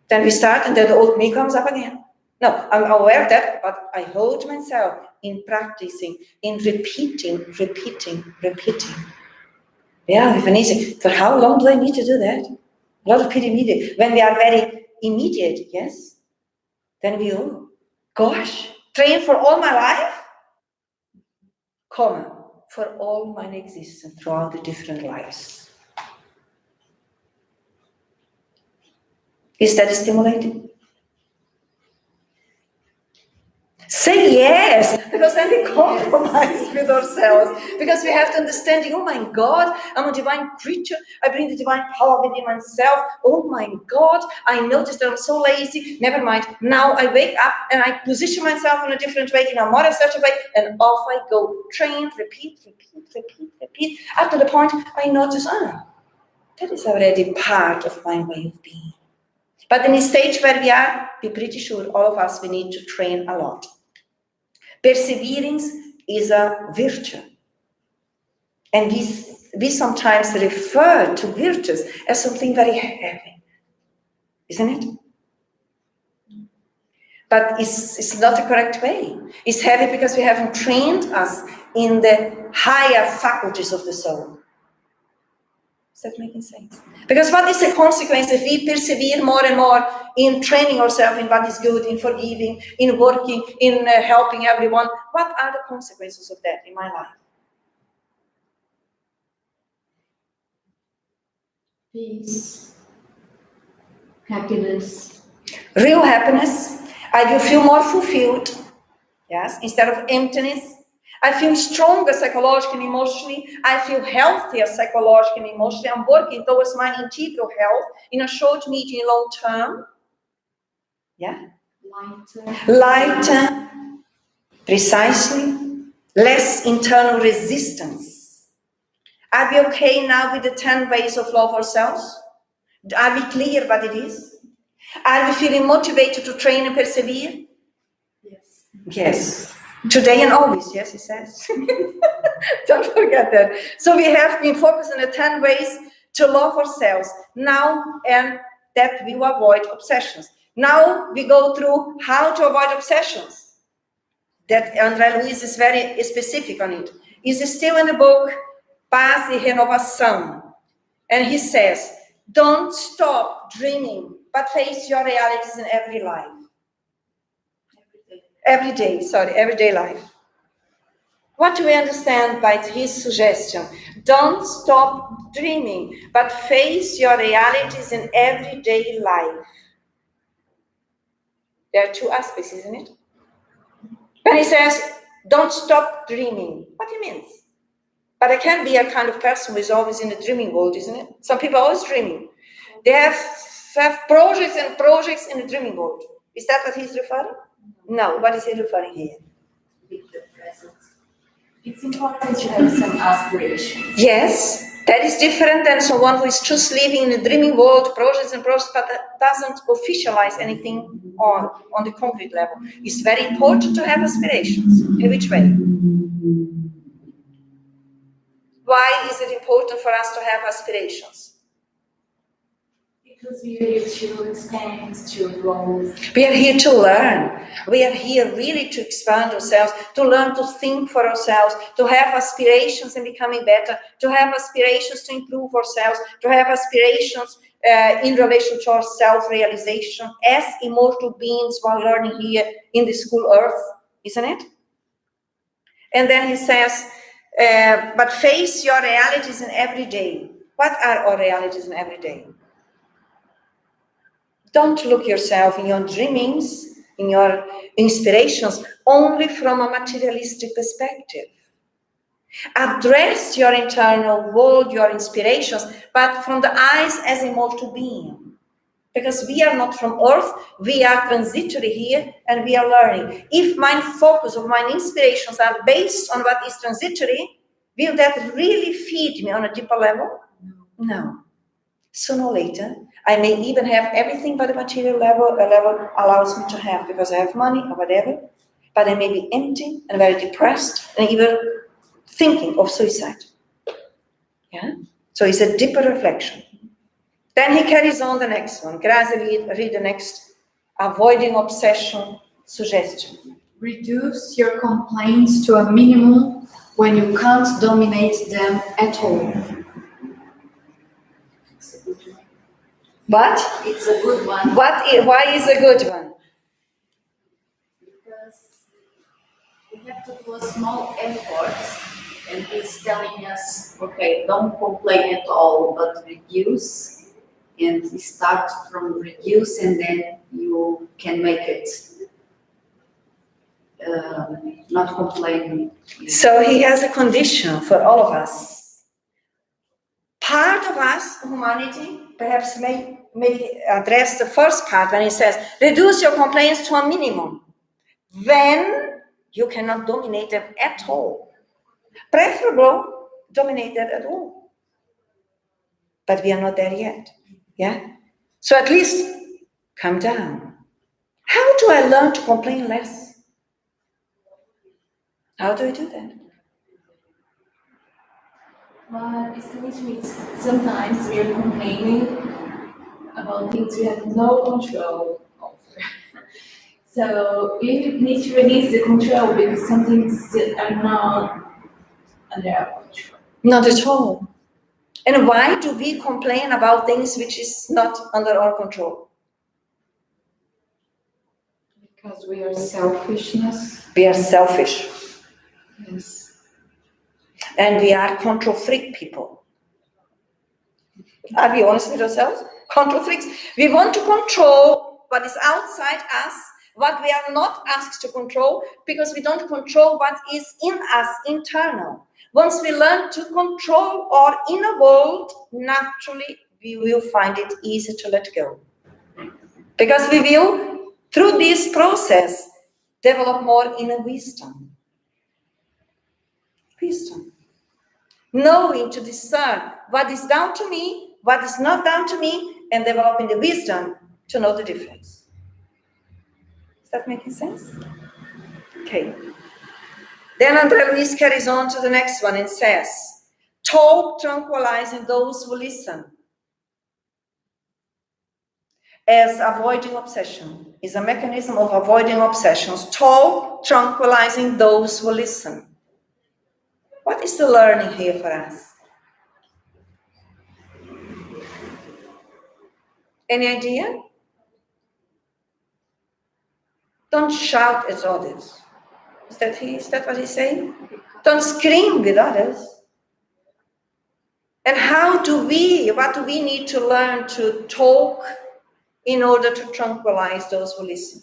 Then we start and then the old me comes up again. No, I'm aware of that, but I hold myself in practicing, in repeating. Yeah, if easy. For how long do I need to do that? A lot of people immediate. When we are very immediate, yes, then we gosh, train for all my life? For all my existence throughout the different lives. Is that stimulating? Say yes, because then we compromise with ourselves. Because we have to understand, oh my God, I'm a divine creature. I bring the divine power within myself. Oh my God, I noticed that I'm so lazy. Never mind. Now I wake up and I position myself in a different way, in a more such a way, and off I go. Train, repeat. Up to the point I notice, that is already part of my way of being. But in the stage where we are, be pretty sure all of us, we need to train a lot. Perseverance is a virtue. And we sometimes refer to virtues as something very heavy. Isn't it? But it's not the correct way. It's heavy because we haven't trained us in the higher faculties of the soul. Is that making sense? Because what is the consequence if we persevere more and more in training ourselves in what is good, in forgiving, in working, in helping everyone? What are the consequences of that in my life? Peace, happiness. Real happiness. I will feel more fulfilled, yes, instead of emptiness. I feel stronger psychologically and emotionally. I feel healthier psychologically and emotionally. I'm working towards my integral health in a short, medium, long term. Yeah? Lighter. Precisely. Less internal resistance. Are we okay now with the 10 ways of love ourselves? Are we clear what it is? Are we feeling motivated to train and persevere? Yes. Yes. Today and always, yes, he says. Don't forget that. So we have been focused on the 10 ways to love ourselves now, and that we will avoid obsessions. Now we go through how to avoid obsessions. That André Luiz is very specific on it. It's still in the book Paz e Renovação. And he says, don't stop dreaming, but face your realities in every life. Everyday life. What do we understand by his suggestion? Don't stop dreaming, but face your realities in everyday life. There are two aspects, isn't it? When he says, don't stop dreaming, what he means? But I can be a kind of person who is always in the dreaming world, isn't it? Some people are always dreaming. They have projects and projects in the dreaming world. Is that what he's referring? No, what is he referring here? With the present. It's important to have some aspirations. Yes, that is different than someone who is just living in the dreaming world, projects and projects, but that doesn't officialize anything on the concrete level. It's very important to have aspirations. In which way? Why is it important for us to have aspirations? Because we are here to expand, to grow. We are here to learn. We are here really to expand ourselves, to learn to think for ourselves, to have aspirations in becoming better, to have aspirations to improve ourselves, to have aspirations in relation to our self-realization as immortal beings while learning here in the school earth, isn't it? And then he says, but face your realities in every day. What are our realities in every day? Don't look yourself in your dreamings, in your inspirations, only from a materialistic perspective. Address your internal world, your inspirations, but from the eyes as immortal being. Because we are not from earth, we are transitory here, and we are learning. If my focus or my inspirations are based on what is transitory, will that really feed me on a deeper level? No. Sooner or later, I may even have everything but the material level allows me to have, because I have money or whatever, but I may be empty and very depressed and even thinking of suicide. Yeah? So it's a deeper reflection. Then he carries on the next one. Gradually read the next. Avoiding obsession suggestion. Reduce your complaints to a minimum when you can't dominate them at all. But It's a good one. why is a good one? Because we have to do a small effort, and he's telling us, okay, don't complain at all, but reduce, and start from reduce, and then you can make it not complain. So he has a condition for all of us. Part of us, humanity, perhaps may address the first part when he says, reduce your complaints to a minimum. When you cannot dominate them at all. Preferable, dominate them at all. But we are not there yet. Yeah? So at least, calm down. How do I learn to complain less? How do I do that? But it's going to mean sometimes we are complaining about things we have no control over. So we need to release the control because some things are not under our control. Not at all. And why do we complain about things which is not under our control? Because we are selfishness. We are selfish. Yes. And we are control freak people. Are we honest with ourselves? Control freaks. We want to control what is outside us, what we are not asked to control, because we don't control what is in us, internal. Once we learn to control our inner world, naturally we will find it easy to let go. Because we will, through this process, develop more inner wisdom. Wisdom. Knowing to discern what is down to me, what is not down to me, and developing the wisdom to know the difference. Is that making sense? Okay. Then André Luiz carries on to the next one and says, talk tranquilizing those who listen. As avoiding obsession is a mechanism of avoiding obsessions. Talk tranquilizing those who listen. What is the learning here for us? Any idea? Don't shout at others. Is that what he's saying? Don't scream with others. And what do we need to learn to talk in order to tranquilize those who listen?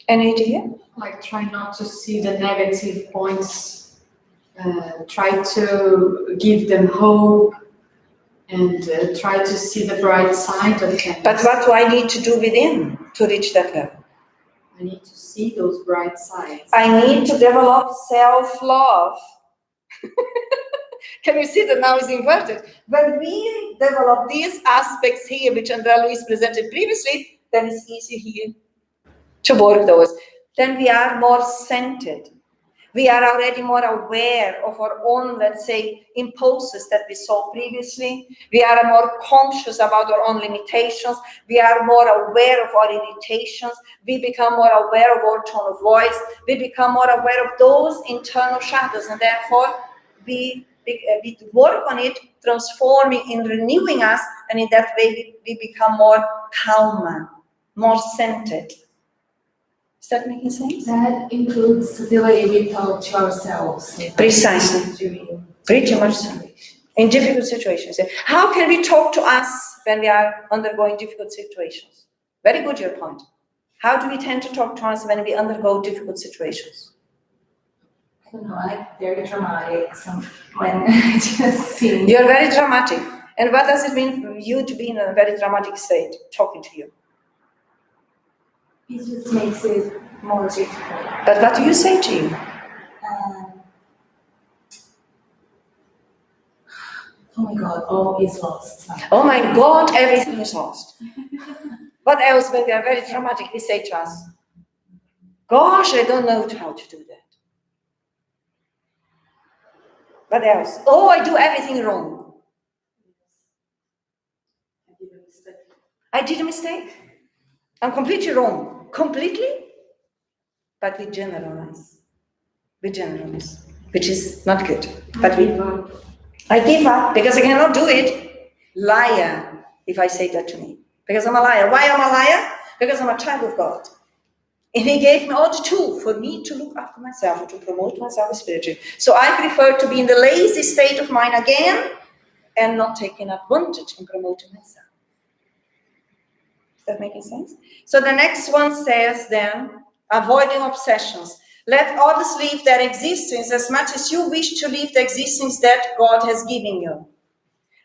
Any idea? Like try not to see the negative points, try to give them hope, and try to see the bright side of things. But what do I need to do within to reach that level? I need to see those bright sides. I need to develop self-love. Can you see that now is inverted? When we develop these aspects here, which Andrea Luis presented previously, then it's easy here to work those. Then we are more centered. We are already more aware of our own, let's say, impulses that we saw previously. We are more conscious about our own limitations. We are more aware of our irritations. We become more aware of our tone of voice. We become more aware of those internal shadows, and therefore we work on it, transforming and renewing us, and in that way we become more calmer, more centered. Is that making sense? That includes the way we talk to ourselves. Precisely. Pretty much so. In difficult situations. How can we talk to us when we are undergoing difficult situations? Very good, your point. How do we tend to talk to us when we undergo difficult situations? I don't know, I'm very dramatic. So when I just see. You're very dramatic. And what does it mean for you to be in a very dramatic state, talking to you? It just makes it more difficult. But what do you say to you? Oh my God, all is lost. Oh my God, everything is lost. What else when we are very dramatic, we say to us? Gosh, I don't know how to do that. What else? Oh, I do everything wrong. I did a mistake. I'm completely wrong. Completely? But we generalize. We generalize, which is not good. But I give up because I cannot do it. Liar, if I say that to me. Because I'm a liar. Why am I a liar? Because I'm a child of God. And He gave me all the tools for me to look after myself and to promote myself spiritually. So I prefer to be in the lazy state of mind again and not taking advantage in promoting myself. Is that making sense? So the next one says then, avoiding obsessions. Let others live their existence as much as you wish to live the existence that God has given you.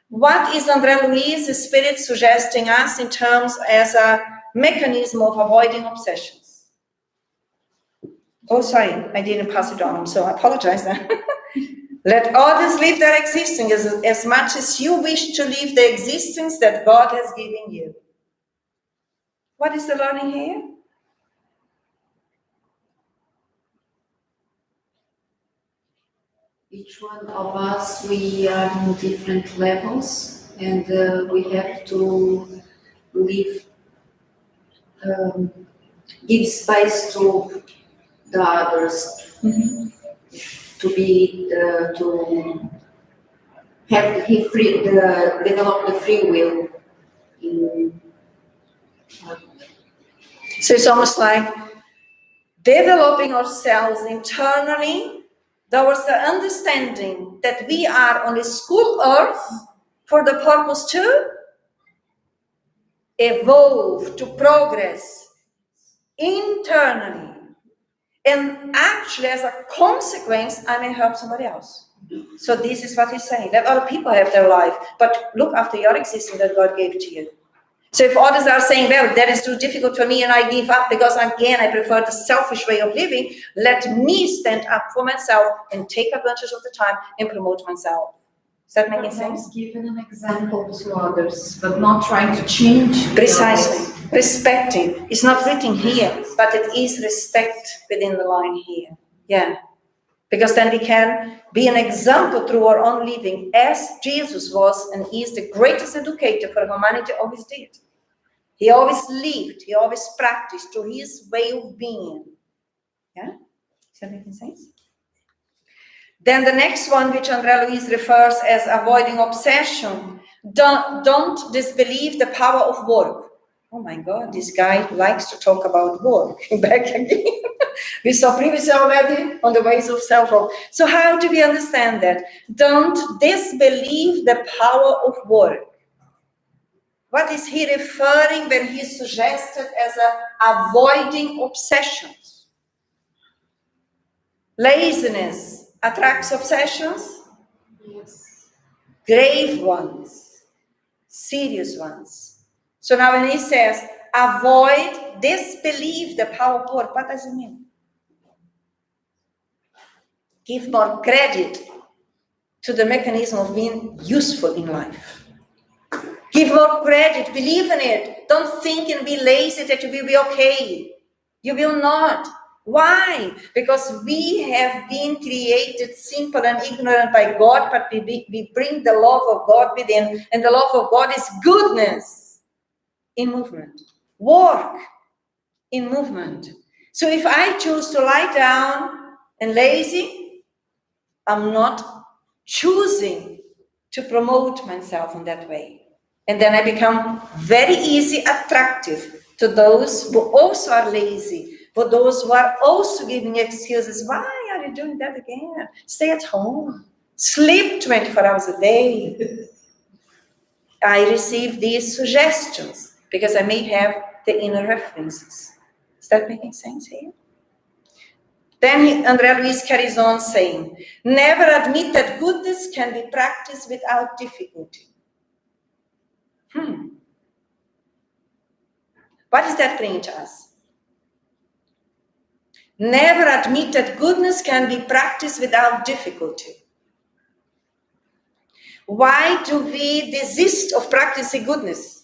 What is Andrea Luis, the Spirit, suggesting us in terms as a mechanism of avoiding obsessions? Oh, sorry, I didn't pass it on, so I apologize then. Let others live their existence as much as you wish to live the existence that God has given you. What is the learning here? Each one of us, we are in different levels, and we have to live, give space to the others, to be, to have develop the free will. So it's almost like developing ourselves internally towards the understanding that we are on this school earth for the purpose to evolve, to progress internally. And actually, as a consequence, I may help somebody else. So this is what he's saying. Let other people have their life, but look after your existence that God gave to you. So if others are saying, well, that is too difficult for me and I give up because, again, I prefer the selfish way of living, let me stand up for myself and take advantage of the time and promote myself. Is that making sense? Giving an example to others, but not trying to change. Precisely. Respecting. It's not written here, but it is respect within the line here. Yeah. Because then we can be an example through our own living, as Jesus was and is the greatest educator for humanity always did. He always lived, he always practiced through his way of being. Yeah? Is that making sense? Then the next one, which Andrea Luis refers as avoiding obsession. Don't disbelieve the power of work. Oh my God, this guy likes to talk about work. Back again. We saw previously already on the ways of self-help. So how do we understand that? Don't disbelieve the power of work. What is he referring when he suggested as avoiding obsessions? Laziness attracts obsessions? Yes. Grave ones, serious ones. So now when he says, avoid disbelief, the power of word, what does it mean? Give more credit to the mechanism of being useful in life. Give more credit, believe in it. Don't think and be lazy that you will be okay. You will not. Why? Because we have been created simple and ignorant by God, but we bring the love of God within, and the love of God is goodness in movement, work in movement. So if I choose to lie down and lazy, I'm not choosing to promote myself in that way. And then I become very easy attractive to those who also are lazy, for those who are also giving excuses. Why are you doing that again? Stay at home. Sleep 24 hours a day. I receive these suggestions because I may have the inner references. Is that making sense here? Then André Luiz carries on saying, never admit that goodness can be practiced without difficulty. What is that bringing to us? Never admit that goodness can be practiced without difficulty. Why do we desist of practicing goodness?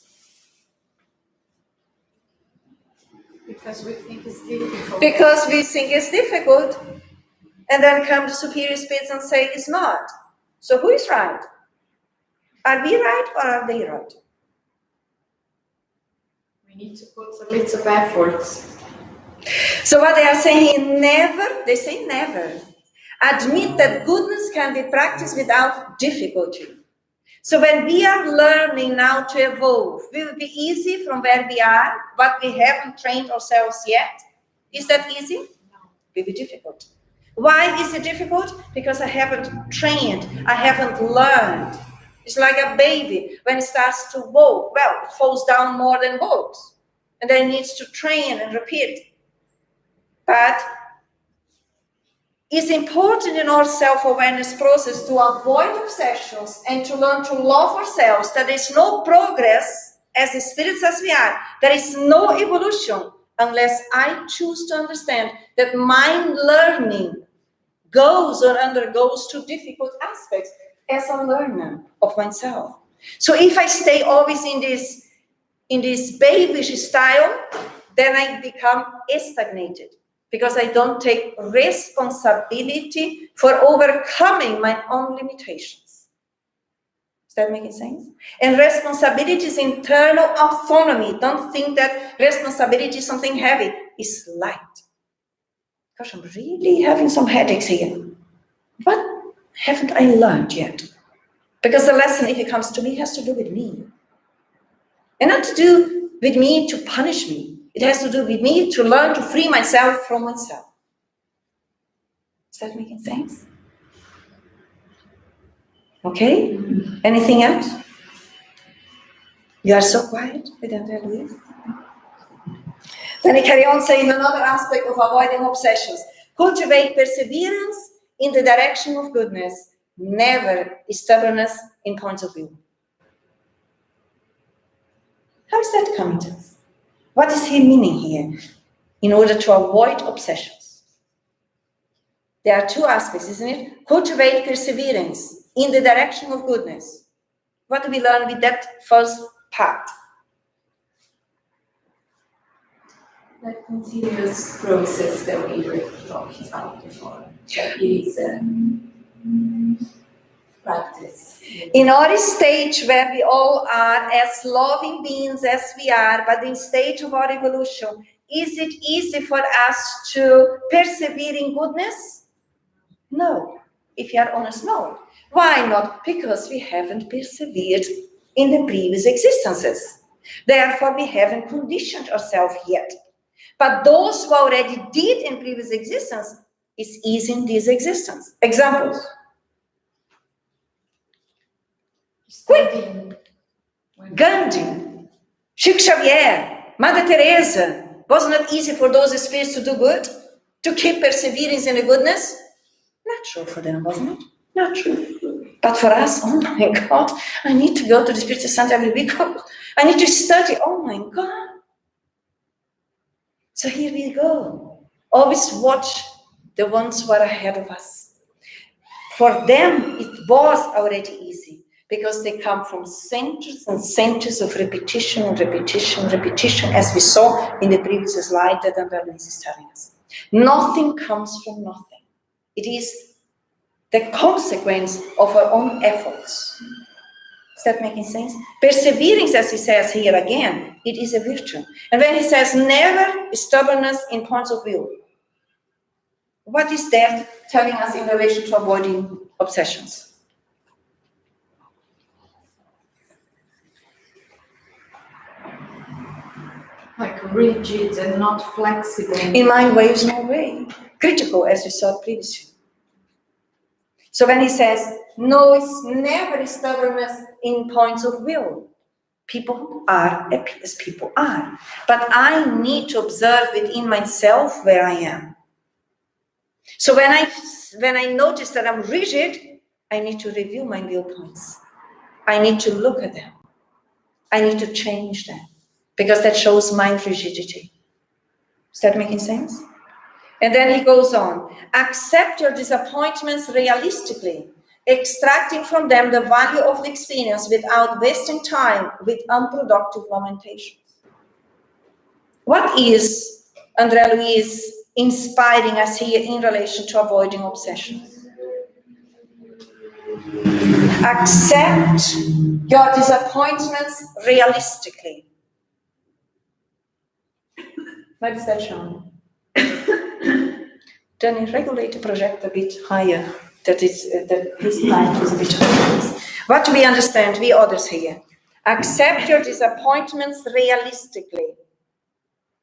Because we think it's difficult. Because we think it's difficult, and then come the superior spirits and say it's not. So who is right? Are we right or are they right? We need to put a bit of effort. So what they are saying, never, they say never. Admit that goodness can be practiced without difficulty. So when we are learning now to evolve, will it be easy from where we are, but we haven't trained ourselves yet? Is that easy? It will be difficult. Why is it difficult? Because I haven't trained, I haven't learned. It's like a baby, when it starts to walk, well, it falls down more than walks. And then it needs to train and repeat. But it's important in our self-awareness process to avoid obsessions and to learn to love ourselves, that there is no progress as the spirits as we are. There is no evolution unless I choose to understand that my learning goes or undergoes to difficult aspects as a learner of myself. So if I stay always in this babyish style, then I become stagnated, because I don't take responsibility for overcoming my own limitations. Is that making sense? And responsibility is internal autonomy. Don't think that responsibility is something heavy. It's light. Gosh, I'm really having some headaches here. What haven't I learned yet? Because the lesson, if it comes to me, has to do with me. And not to do with me to punish me. It has to do with me to learn to free myself from myself. Is that making sense? Okay? Anything else? You are so quiet with André Luiz. Then he carry on saying another aspect of avoiding obsessions. Cultivate perseverance in the direction of goodness, never stubbornness in points of view. How is that coming to us? What is he meaning here? In order to avoid obsessions. There are two aspects, isn't it? Cultivate perseverance in the direction of goodness. What do we learn with that first part? That continuous process that we were talking about before. It is a practice. In our stage where we all are, as loving beings as we are, but in stage of our evolution, is it easy for us to persevere in goodness? No. If you are honest, no. Why not? Because we haven't persevered in the previous existences. Therefore, we haven't conditioned ourselves yet. But those who already did in previous existence, it's easy in this existence. Examples. Studying. Gandhi. Chico Xavier, Mother Teresa, wasn't it easy for those spirits to do good? To keep perseverance in the goodness? Natural for them, wasn't it? Natural. But for us, oh my God, I need to go to the Spiritist Center every week. I need to study. Oh my God. So here we go. Always watch the ones who are ahead of us. For them, it was already easy because they come from centuries and centuries of repetition and repetition and repetition, as we saw in the previous slide that Andrea Luiz is telling us. Nothing comes from nothing. It is the consequence of our own efforts. Is that making sense? Perseverance, as he says here again, it is a virtue. And when he says never stubbornness in points of view, what is that telling us in relation to avoiding obsessions? Like rigid and not flexible. In my way is no way. Critical, as we saw previously. So when he says, no, it's never stubbornness in points of view. People are as people are. But I need to observe within myself where I am. So when I notice that I'm rigid, I need to review my viewpoints. I need to look at them. I need to change them. Because that shows mind rigidity. Is that making sense? And then he goes on. Accept your disappointments realistically, extracting from them the value of the experience without wasting time with unproductive lamentations. What is Andrea Luiz inspiring us here in relation to avoiding obsessions? Accept your disappointments realistically. Where is that shown? Then regulate the project a bit higher. That his light is a bit higher. What do we understand, we others here? Accept your disappointments realistically.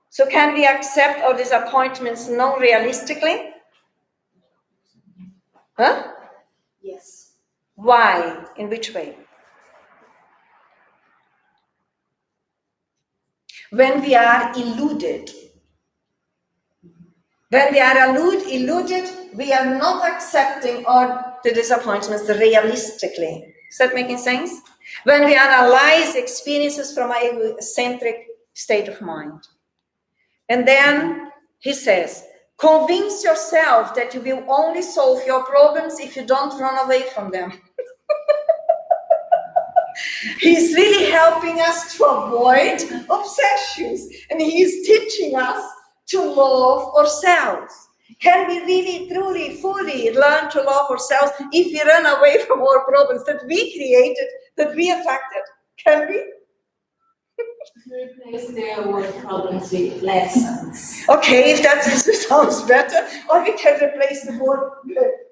So can we accept our disappointments non-realistically? Huh? Yes. Why? In which way? When we are eluded. When we are eluded, we are not accepting the disappointments realistically. Is that making sense? When we analyze experiences from an egocentric state of mind. And then he says, convince yourself that you will only solve your problems if you don't run away from them. He's really helping us to avoid obsessions. And he's teaching us to love ourselves. Can we really, truly, fully learn to love ourselves if we run away from our problems that we created, that we attracted? Can we? Replace their word problems with lessons. Okay, if that sounds better. Or we can replace the word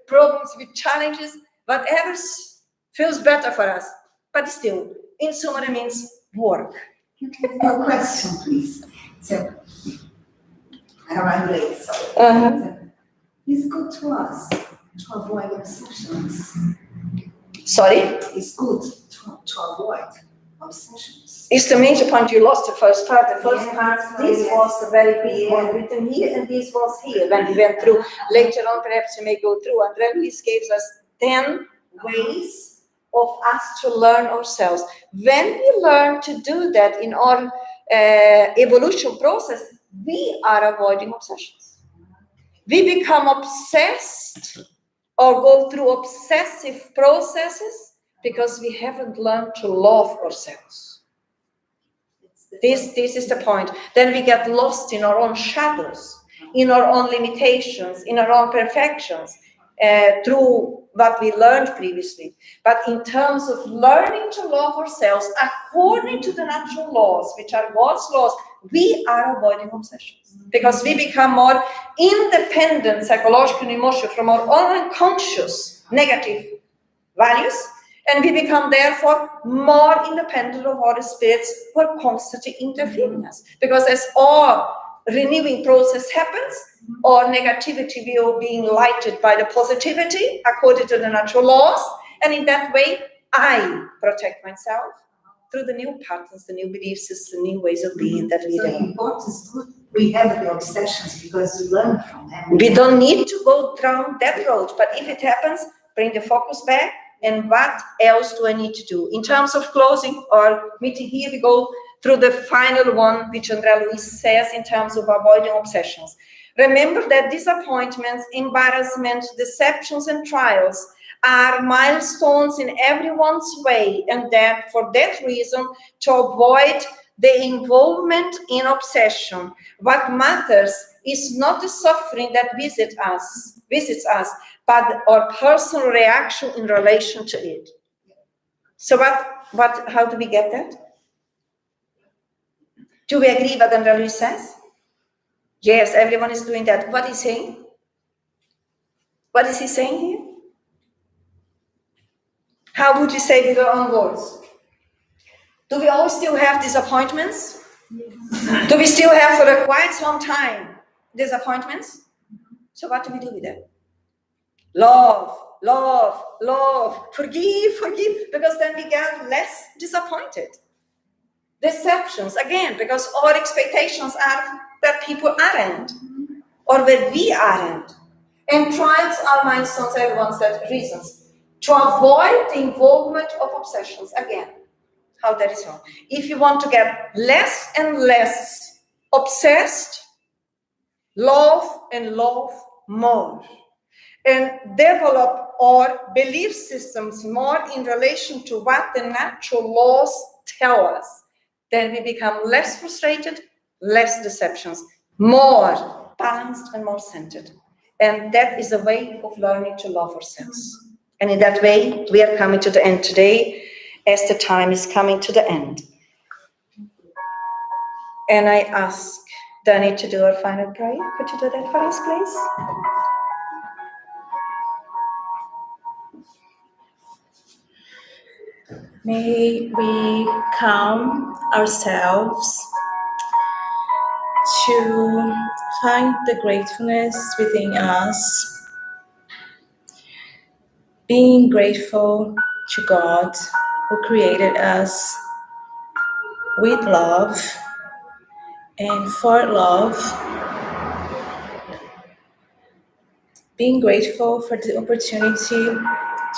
problems with challenges, whatever feels better for us. But still, in summary means work. A question, please. So, I'm late, so it's good to us to avoid obsessions. Sorry? It's good to avoid obsessions. It's the major point. You lost the first part. The first part, this yes. was the very big one written here, and this was here when we went through. Later on, perhaps we may go through. Andrea Luiz gives us 10 ways of us to learn ourselves. When we learn to do that in our evolution process, we are avoiding obsessions. We become obsessed or go through obsessive processes because we haven't learned to love ourselves. This is the point. Then we get lost in our own shadows, in our own limitations, in our own perfections, through what we learned previously. But in terms of learning to love ourselves according to the natural laws, which are God's laws, we are avoiding obsessions. Because we become more independent, psychological and emotional, from our own unconscious negative values, and we become therefore more independent of our spirits who are constantly interfering us. Because as our renewing process happens, or negativity will be enlightened by the positivity according to the natural laws, and in that way I protect myself through the new patterns, the new belief systems, the new ways of being that we So do. important is good. We have the obsessions because we learn from them. We don't need to go down that road, but if it happens, bring the focus back. And what else do I need to do? In terms of closing our meeting here, we go through the final one, which André Luiz says in terms of avoiding obsessions. Remember that disappointments, embarrassment, deceptions, and trials are milestones in everyone's way, and that for that reason, to avoid the involvement in obsession, what matters is not the suffering that visits us, but our personal reaction in relation to it. So how do we get that? Do we agree what André Luiz says? Yes, everyone is doing that. What is he saying? What is he saying here? How would you say with your own words? Do we all still have disappointments? Yes. Do we still have for quite some time disappointments? So what do we do with that? Love, love, love, forgive, forgive, because then we get less disappointed. Deceptions, again, because our expectations are that people aren't, or that we aren't. And trials are milestones, everyone said, reasons. To avoid the involvement of obsessions, again, how that is wrong. If you want to get less and less obsessed, love and love more. And develop our belief systems more in relation to what the natural laws tell us. Then we become less frustrated, less deceptions, more balanced and more centered. And that is a way of learning to love ourselves. And in that way, we are coming to the end today, as the time is coming to the end. And I ask Danny to do our final prayer. Could you do that for us, please? May we calm ourselves to find the gratefulness within us, being grateful to God who created us with love and for love, being grateful for the opportunity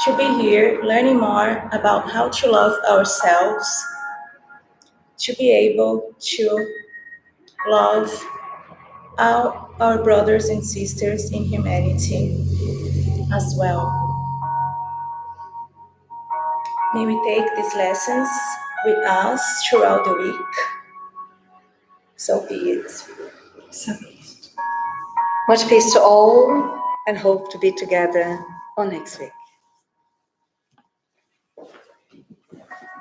to be here learning more about how to love ourselves, to be able to love our brothers and sisters in humanity as well. May we take these lessons with us throughout the week. So be it. So be it. Much peace to all, and hope to be together on next week.